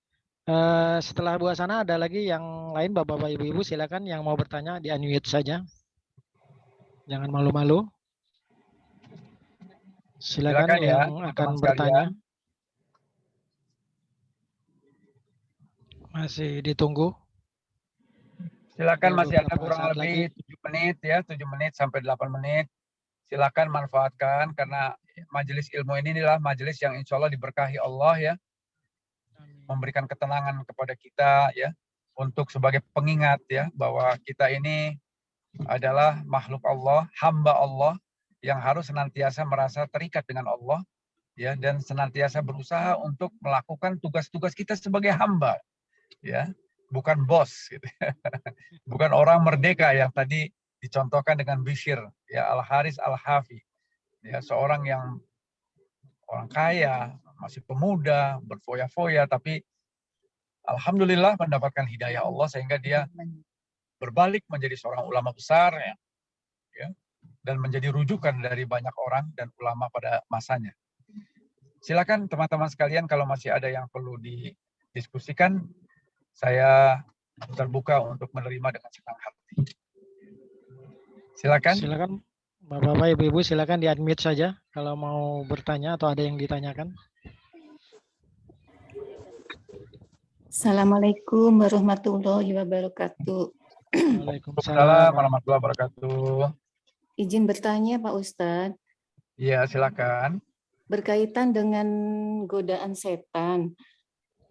Setelah Bu Hasanah ada lagi yang lain Bapak-bapak Ibu-ibu, silakan yang mau bertanya di unmute saja. Jangan malu-malu. Silakan ya, yang akan bertanya. Masih ditunggu. Silakan, Ya, masih ada kurang lebih 7 menit ya, 7 menit sampai 8 menit. Silakan manfaatkan karena majelis ilmu ini adalah majelis yang insya Allah diberkahi Allah ya. Memberikan ketenangan kepada kita ya untuk sebagai pengingat ya bahwa kita ini adalah makhluk Allah, hamba Allah yang harus senantiasa merasa terikat dengan Allah ya dan senantiasa berusaha untuk melakukan tugas-tugas kita sebagai hamba ya, bukan bos gitu. Bukan orang merdeka yang tadi dicontohkan dengan Bishir ya Al-Haris Al-Hafi ya, seorang yang orang kaya, masih pemuda, berfoya-foya, tapi alhamdulillah mendapatkan hidayah Allah sehingga dia berbalik menjadi seorang ulama besar ya, dan menjadi rujukan dari banyak orang dan ulama pada masanya. Silakan teman-teman sekalian kalau masih ada yang perlu didiskusikan, saya terbuka untuk menerima dengan senang hati. Silakan. Silakan Bapak-bapak, Ibu-ibu, silakan di-unmute saja kalau mau bertanya atau ada yang ditanyakan. Assalamualaikum warahmatullahi wabarakatuh. Waalaikumsalam warahmatullahi wabarakatuh. Izin bertanya Pak Ustadz. Iya, silakan. Berkaitan dengan godaan setan.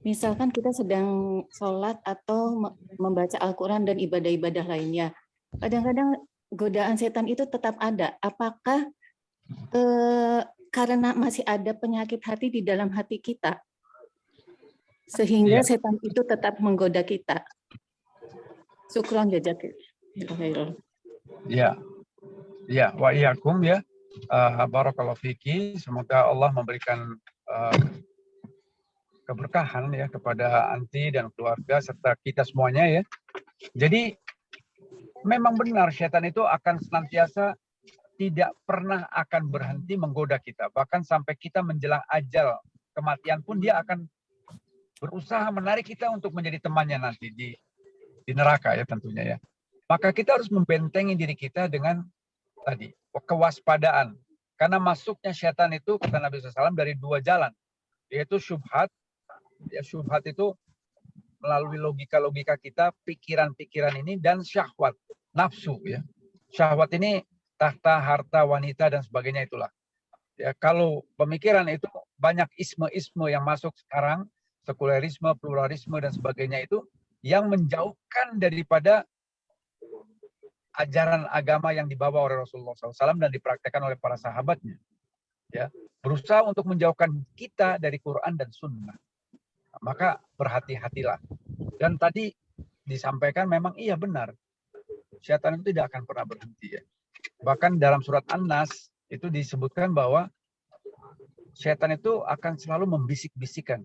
Misalkan kita sedang sholat atau membaca Al-Quran dan ibadah-ibadah lainnya. Kadang-kadang godaan setan itu tetap ada. Apakah karena masih ada penyakit hati di dalam hati kita, sehingga setan itu tetap menggoda kita? Syukron jazakallahu. Ya, ya, wa iyyakum ya. Barakallahu fiki. Semoga Allah memberikan keberkahan ya kepada anti dan keluarga serta kita semuanya ya. Jadi memang benar setan itu akan senantiasa tidak pernah akan berhenti menggoda kita. Bahkan sampai kita menjelang ajal kematian pun dia akan berusaha menarik kita untuk menjadi temannya nanti di neraka ya tentunya ya. Maka kita harus membentengi diri kita dengan tadi kewaspadaan. Karena masuknya setan itu, kata Nabi SAW, dari dua jalan, yaitu syubhat. Ya, syubhat itu melalui logika-logika kita, pikiran-pikiran ini, dan syahwat, nafsu. Ya, syahwat ini tahta, harta, wanita, dan sebagainya itulah. Ya, kalau pemikiran itu banyak isme-isme yang masuk sekarang, sekulerisme, pluralisme, dan sebagainya itu, yang menjauhkan daripada ajaran agama yang dibawa oleh Rasulullah SAW dan dipraktekkan oleh para sahabatnya. Ya, berusaha untuk menjauhkan kita dari Quran dan Sunnah. Maka berhati-hatilah. Dan tadi disampaikan memang iya benar. Syaitan itu tidak akan pernah berhenti. Ya. Bahkan dalam surat An-Nas itu disebutkan bahwa syaitan itu akan selalu membisik-bisikan.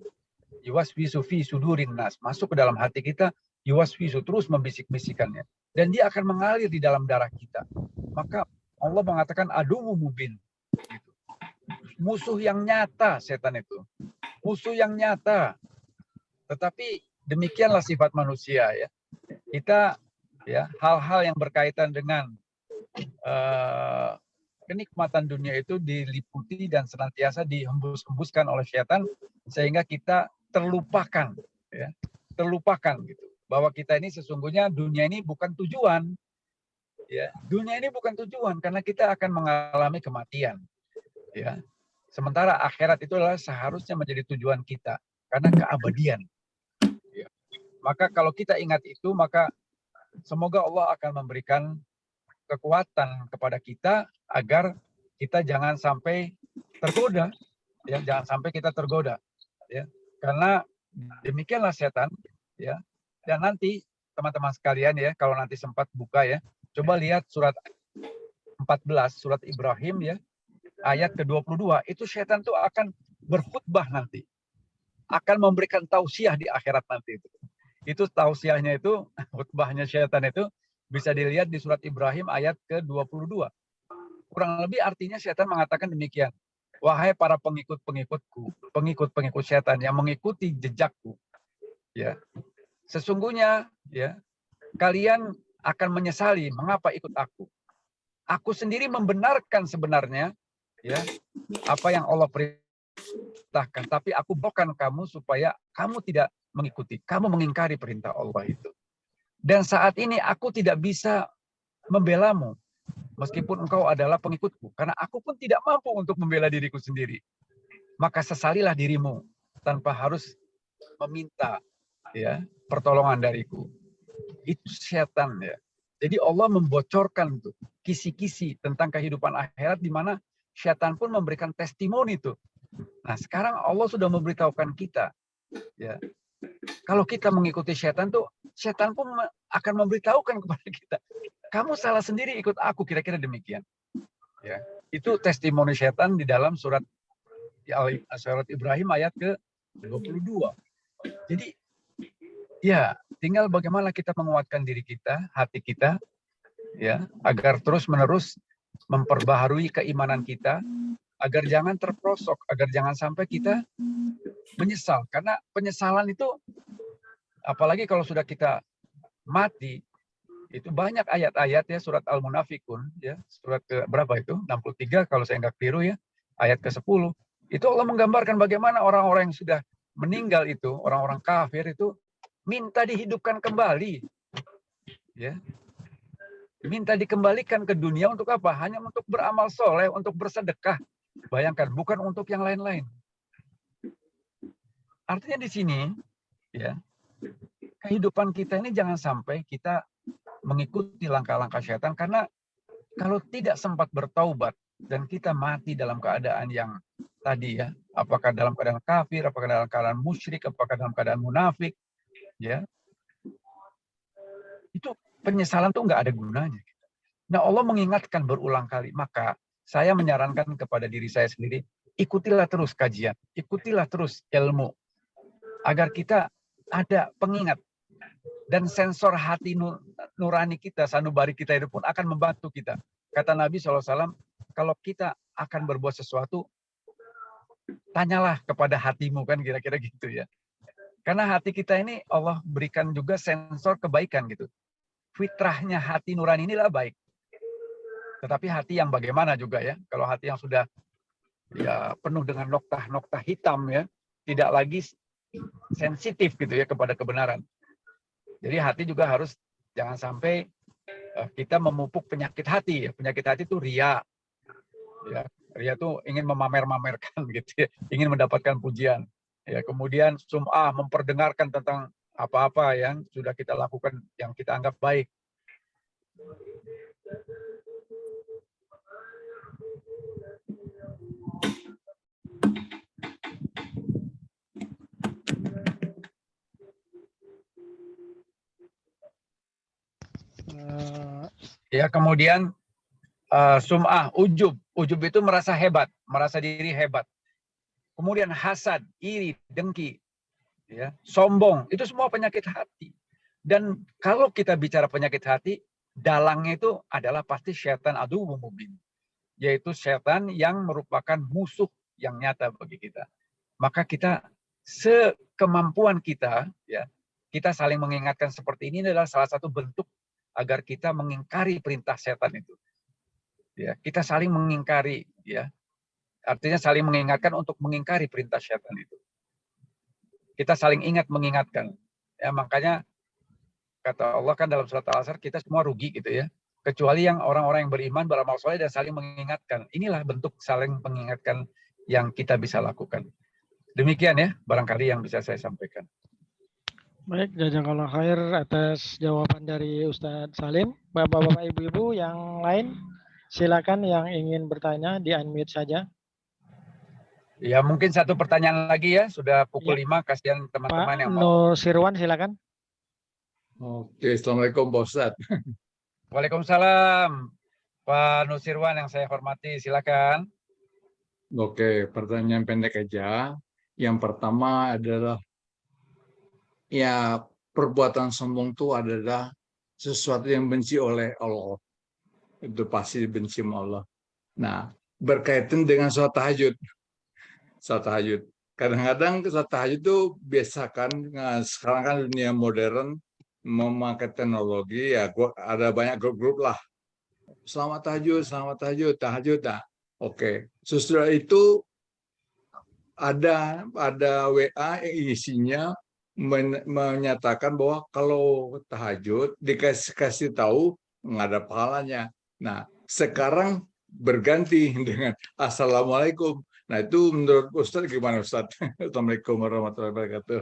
Yuwaswisu fi sudurin nas. Masuk ke dalam hati kita, yuwaswisu, terus membisik-bisikannya. Dan dia akan mengalir di dalam darah kita. Maka Allah mengatakan aduwu mubin. Gitu. Musuh yang nyata setan itu. Musuh yang nyata. Tetapi demikianlah sifat manusia ya. Kita ya hal-hal yang berkaitan dengan kenikmatan dunia itu diliputi dan senantiasa dihembus-hembuskan oleh setan sehingga kita terlupakan ya. Terlupakan gitu. Bahwa kita ini sesungguhnya dunia ini bukan tujuan. Ya, dunia ini bukan tujuan karena kita akan mengalami kematian. Ya. Sementara akhirat itu adalah seharusnya menjadi tujuan kita karena keabadian. Ya. Maka kalau kita ingat itu, maka semoga Allah akan memberikan kekuatan kepada kita agar kita jangan sampai tergoda. Ya, jangan sampai kita tergoda. Ya. Karena demikianlah setan. Ya. Dan nanti teman-teman sekalian ya, kalau nanti sempat buka ya, coba lihat surat 14, surat Ibrahim ya, ayat ke-22, itu setan tuh akan berkhutbah nanti. Akan memberikan tausiah di akhirat nanti itu. Itu tausiahnya itu, khutbahnya setan itu bisa dilihat di surat Ibrahim ayat ke-22. Kurang lebih artinya setan mengatakan demikian. Wahai para pengikut-pengikutku, pengikut-pengikut setan yang mengikuti jejakku, ya. Sesungguhnya ya kalian akan menyesali mengapa ikut aku. Aku sendiri membenarkan sebenarnya ya apa yang Allah perintahkan, tapi aku bukan kamu supaya kamu tidak mengikuti, kamu mengingkari perintah Allah itu. Dan saat ini aku tidak bisa membelamu meskipun engkau adalah pengikutku, karena aku pun tidak mampu untuk membela diriku sendiri. Maka sesalilah dirimu tanpa harus meminta ya pertolongan dariku. Itu setan ya. Jadi Allah membocorkan tuh kisi-kisi tentang kehidupan akhirat di mana setan pun memberikan testimoni tuh. Nah, sekarang Allah sudah memberitahukan kita ya. Kalau kita mengikuti setan tuh, setan pun akan memberitahukan kepada kita. Kamu salah sendiri ikut aku, kira-kira demikian. Ya. Itu testimoni setan di dalam surat Ibrahim ayat ke-22. Jadi ya, tinggal bagaimana kita menguatkan diri kita, hati kita, ya, agar terus-menerus memperbaharui keimanan kita, agar jangan terperosok, agar jangan sampai kita menyesal. Karena penyesalan itu, apalagi kalau sudah kita mati, itu banyak ayat-ayat ya, surat Al-Munafikun, ya, surat ke berapa itu? 63 kalau saya nggak keliru ya, ayat ke-10. Itu Allah menggambarkan bagaimana orang-orang yang sudah meninggal itu, orang-orang kafir itu, minta dihidupkan kembali. Ya. Minta dikembalikan ke dunia untuk apa? Hanya untuk beramal soleh, untuk bersedekah. Bayangkan, bukan untuk yang lain-lain. Artinya di sini, ya, kehidupan kita ini jangan sampai kita mengikuti langkah-langkah syaitan, karena kalau tidak sempat bertaubat dan kita mati dalam keadaan yang tadi ya, apakah dalam keadaan kafir, apakah dalam keadaan musyrik, apakah dalam keadaan munafik, ya, itu penyesalan tuh nggak ada gunanya. Nah, Allah mengingatkan berulang kali. Maka saya menyarankan kepada diri saya sendiri, ikutilah terus kajian, ikutilah terus ilmu, agar kita ada pengingat dan sensor hati nurani kita, sanubari kita itu pun akan membantu kita. Kata Nabi SAW, kalau kita akan berbuat sesuatu, tanyalah kepada hatimu, kan kira-kira gitu ya. Karena hati kita ini Allah berikan juga sensor kebaikan gitu. fitrahnya hati nurani inilah baik. Tetapi hati yang bagaimana juga ya, kalau hati yang sudah ya penuh dengan noktah-noktah hitam ya, tidak lagi sensitif gitu ya kepada kebenaran. Jadi hati juga harus jangan sampai kita memupuk penyakit hati. Penyakit hati itu ria. Ya, ria itu ingin memamer-mamerkan gitu ya, ingin mendapatkan pujian. Ya, kemudian sum'ah, memperdengarkan tentang apa-apa yang sudah kita lakukan yang kita anggap baik. Ya, kemudian sum'ah, ujub. Ujub itu merasa hebat, merasa diri hebat. Kemudian hasad, iri, dengki, ya, sombong, itu semua penyakit hati. Dan kalau kita bicara penyakit hati, dalangnya itu adalah pasti syaitan aduwwum mubin, yaitu syaitan yang merupakan musuh yang nyata bagi kita. Maka kita sekemampuan kita, ya, kita saling mengingatkan seperti ini adalah salah satu bentuk agar kita mengingkari perintah setan itu. Ya, kita saling mengingkari, ya, artinya saling mengingatkan untuk mengingkari perintah setan itu. Kita saling ingat mengingatkan. Ya, makanya kata Allah kan dalam surat Al-Asr kita semua rugi gitu ya. Kecuali yang orang-orang yang beriman, beramal soleh dan saling mengingatkan. Inilah bentuk saling mengingatkan yang kita bisa lakukan. Demikian ya, barangkali yang bisa saya sampaikan. Baik, jazakallah khair atas jawaban dari Ustadz Salim. Bapak-bapak, ibu-ibu yang lain, silakan yang ingin bertanya di unmute saja. Ya, mungkin satu pertanyaan lagi ya, sudah pukul 5, kasihan teman-teman Pak yang mau. Nusirwan, silakan. Oke, Assalamualaikum Pak Ustadz. Waalaikumsalam, Pak Nusirwan yang saya hormati, silakan. Oke, pertanyaan pendek aja. Yang pertama adalah, ya perbuatan sombong itu adalah sesuatu yang benci oleh Allah. Itu pasti dibenci oleh Allah. Nah, berkaitan dengan sholat tahajud. Sholat tahajud. Kadang-kadang sholat tahajud itu biasakan, sekarang kan dunia modern, memakai teknologi, ya ada banyak grup-grup lah. Selamat tahajud, tahajud. Nah, oke. Sesudah itu ada WA yang isinya menyatakan bahwa kalau tahajud dikasih tahu nggak ada pahalanya. Nah, sekarang berganti dengan Assalamualaikum. Nah, itu menurut Ustadz gimana Ustadz? Assalamualaikum warahmatullahi wabarakatuh.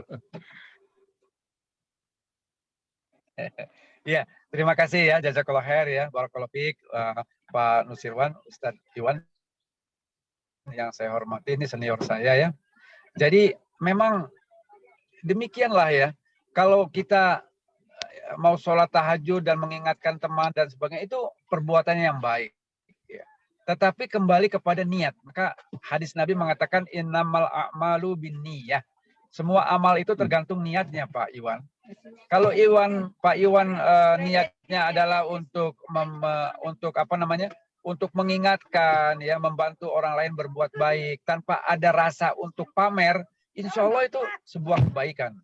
Ya, terima kasih ya, jazakallah khair ya, barakallahu fiik, Pak Nusirwan, Ustadz Iwan yang saya hormati, ini senior saya ya. Jadi memang demikianlah ya, kalau kita mau sholat tahajud dan mengingatkan teman dan sebagainya, itu perbuatannya yang baik. Ya. Tetapi kembali kepada niat. Maka hadis Nabi mengatakan, innamal a'malu binniyah. Semua amal itu tergantung niatnya, Pak Iwan. Kalau Pak Iwan niatnya adalah untuk untuk mengingatkan, ya, membantu orang lain berbuat baik tanpa ada rasa untuk pamer, insya Allah itu sebuah kebaikan.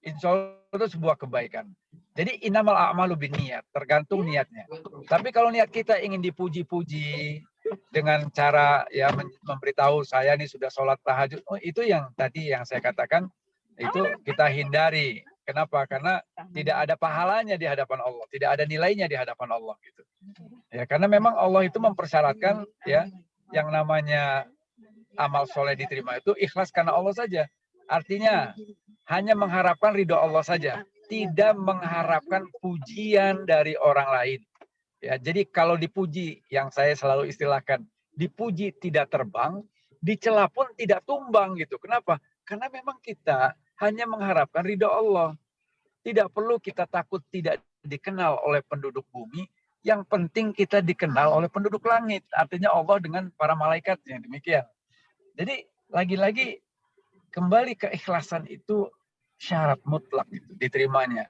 Insya Allah itu sebuah kebaikan. Jadi innamal a'malu binniyat, tergantung niatnya. Tapi kalau niat kita ingin dipuji-puji dengan cara ya memberitahu saya nih sudah sholat tahajud, oh, itu yang tadi yang saya katakan itu kita hindari. Kenapa? Karena tidak ada pahalanya di hadapan Allah, tidak ada nilainya di hadapan Allah gitu. Ya, karena memang Allah itu mempersyaratkan ya yang namanya amal soleh diterima itu ikhlas karena Allah saja. Artinya hanya mengharapkan ridho Allah saja, tidak mengharapkan pujian dari orang lain. Ya, jadi kalau dipuji, yang saya selalu istilahkan, dipuji tidak terbang, dicela pun tidak tumbang gitu. Kenapa? Karena memang kita hanya mengharapkan ridho Allah. Tidak perlu kita takut tidak dikenal oleh penduduk bumi. Yang penting kita dikenal oleh penduduk langit. Artinya Allah dengan para malaikatnya. Demikian. Jadi lagi-lagi kembali keikhlasan itu syarat mutlak itu diterimanya.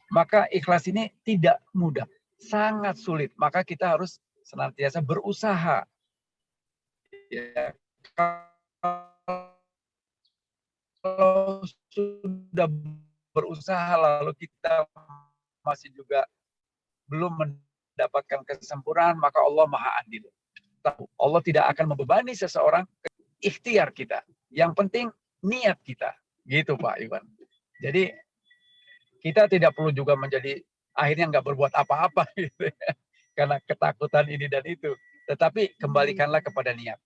Maka ikhlas ini tidak mudah, sangat sulit. Maka kita harus senantiasa berusaha. Ya, kalau sudah berusaha lalu kita masih juga belum mendapatkan kesempurnaan, maka Allah Maha Adil. Allah tidak akan membebani seseorang, ikhtiar kita. Yang penting niat kita. Gitu Pak Iwan. Jadi kita tidak perlu juga menjadi akhirnya nggak berbuat apa-apa gitu ya. Karena ketakutan ini dan itu. Tetapi kembalikanlah kepada niat.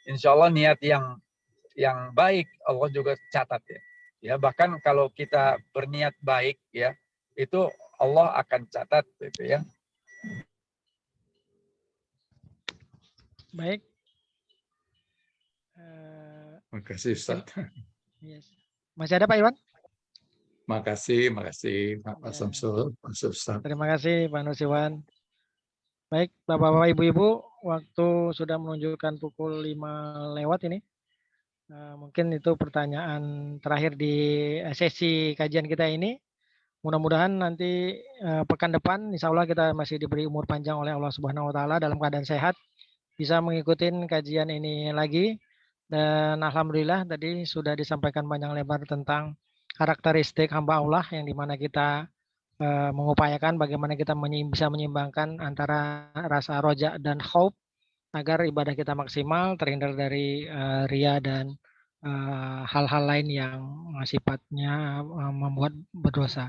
Insya Allah niat yang baik Allah juga catat ya. Ya bahkan kalau kita berniat baik ya, itu Allah akan catat gitu ya. Baik. Makasih Ustaz. Yes. Masih ada Pak Iwan? Makasih Pak Ya. Samsul, Pak Ustaz. Terima kasih Pak Nusirwan. Baik, Bapak-Bapak, Ibu-Ibu, waktu sudah menunjukkan pukul 5 lewat ini. Mungkin itu pertanyaan terakhir di sesi kajian kita ini. Mudah-mudahan nanti pekan depan, insya Allah kita masih diberi umur panjang oleh Allah Subhanahu Wa Taala dalam keadaan sehat, bisa mengikuti kajian ini lagi. Dan alhamdulillah tadi sudah disampaikan panjang lebar tentang karakteristik hamba Allah yang dimana kita mengupayakan bagaimana kita bisa menyimbangkan antara rasa roja dan khauf agar ibadah kita maksimal, terhindar dari ria dan hal-hal lain yang sifatnya membuat berdosa.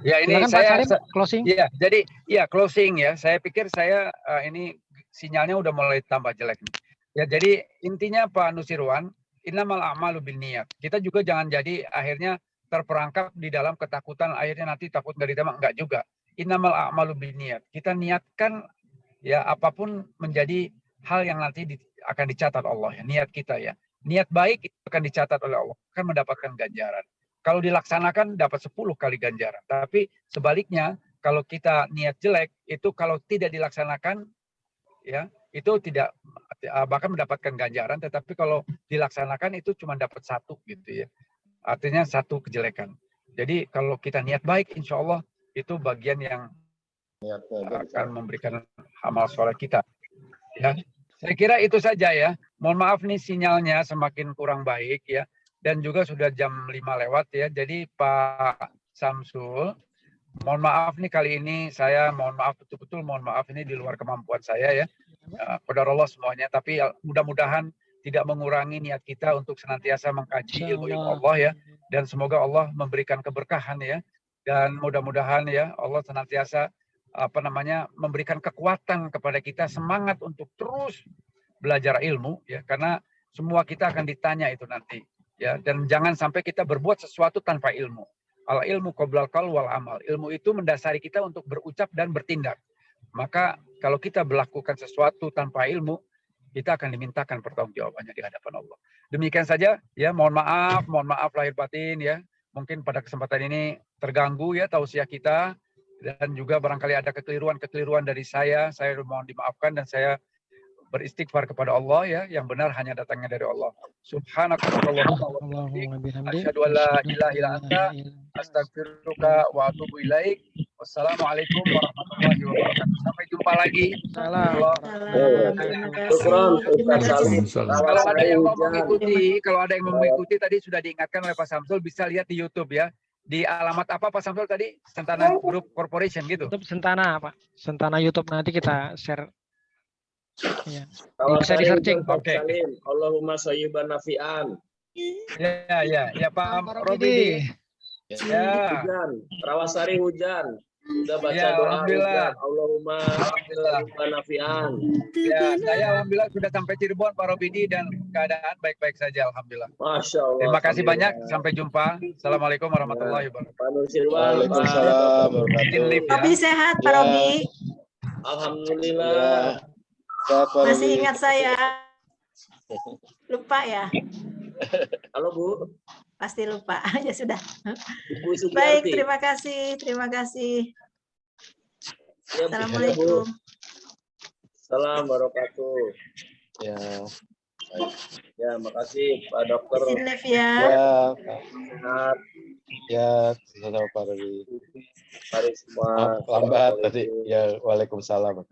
Ya ini silakan saya Pak Salim, closing. Ya, jadi ya closing ya. Saya pikir saya ini sinyalnya udah mulai tambah jelek nih. Ya jadi intinya Pak Nusirwan, innamal a'malu binniyat. Kita juga jangan jadi akhirnya terperangkap di dalam ketakutan akhirnya nanti takut nggak diterima, enggak juga. Innamal a'malu binniyat. Kita niatkan ya apapun menjadi hal yang nanti akan dicatat Allah ya, niat kita ya. Niat baik itu akan dicatat oleh Allah, akan mendapatkan ganjaran. Kalau dilaksanakan dapat 10 kali ganjaran. Tapi sebaliknya kalau kita niat jelek itu kalau tidak dilaksanakan ya itu tidak bahkan mendapatkan ganjaran, tetapi kalau dilaksanakan itu cuma dapat 1 gitu ya. Artinya 1 kejelekan. Jadi kalau kita niat baik, insya Allah itu bagian yang akan memberikan amal soleh kita. Ya, saya kira itu saja ya. Mohon maaf nih sinyalnya semakin kurang baik ya. Dan juga sudah jam 5 lewat ya. Jadi Pak Samsul, mohon maaf nih kali ini saya mohon maaf betul-betul mohon maaf ini di luar kemampuan saya ya. Qadarullah semuanya. Tapi mudah-mudahan tidak mengurangi niat kita untuk senantiasa mengkaji ilmu Allah ya, dan semoga Allah memberikan keberkahan ya, dan mudah-mudahan ya Allah senantiasa memberikan kekuatan kepada kita, semangat untuk terus belajar ilmu ya, karena semua kita akan ditanya itu nanti ya, dan jangan sampai kita berbuat sesuatu tanpa ilmu. Al ilmu qoblal qaul wal amal. Ilmu itu mendasari kita untuk berucap dan bertindak. Maka kalau kita melakukan sesuatu tanpa ilmu, kita akan dimintakan pertanggungjawabannya di hadapan Allah. Demikian saja ya, mohon maaf lahir batin ya. Mungkin pada kesempatan ini terganggu ya tausiah kita, dan juga barangkali ada kekeliruan dari saya mohon dimaafkan, dan saya beristighfar kepada Allah ya, yang benar hanya datangnya dari Allah. Subhanakallahumma wa bihamdik, asyhadu an la ilaha illa anta, astaghfiruka wa atubu ilaik. Wassalamualaikum warahmatullahi wabarakatuh. Sampai jumpa lagi. Terima kasih. Kalau ada yang mau mengikuti, tadi sudah diingatkan oleh Pak Samsul, bisa lihat di YouTube ya. Di alamat apa Pak Samsul tadi? Sentana Group Corporation gitu. YouTube Sentana Pak. Sentana YouTube nanti kita share. Ya. Bisa di searching. Oke. Allahumma shayyiban nafi'an. Ya Pak Robidi. Ya. Hujan, Rawasari hujan. Sudah baca Ya, doa alhamdulillah. hujan. Allahumma shayyiban nafi'an. Ya, saya alhamdulillah sudah sampai Cirebon Pak Robidi, dan keadaan baik-baik saja alhamdulillah. Masya Allah. Terima kasih banyak. Sampai jumpa. Assalamualaikum warahmatullahi wabarakatuh. Pak Nusirwan. Waalaikumsalam. Robi sehat Pak Robi. Alhamdulillah. Masih ingat saya? Lupa ya? Halo Bu. Pasti lupa. Ya sudah. Bu Sugiarti. Baik, terima kasih. Terima kasih. Ya, Assalamualaikum. Assalamualaikum warahmatullahi wabarakatuh. Ya, baik. Ya, makasih Pak Dokter. Izin live ya. Sehat. Ya, sama Pak Robi. Mari semua. Lambat tadi. Ya, waalaikumsalam.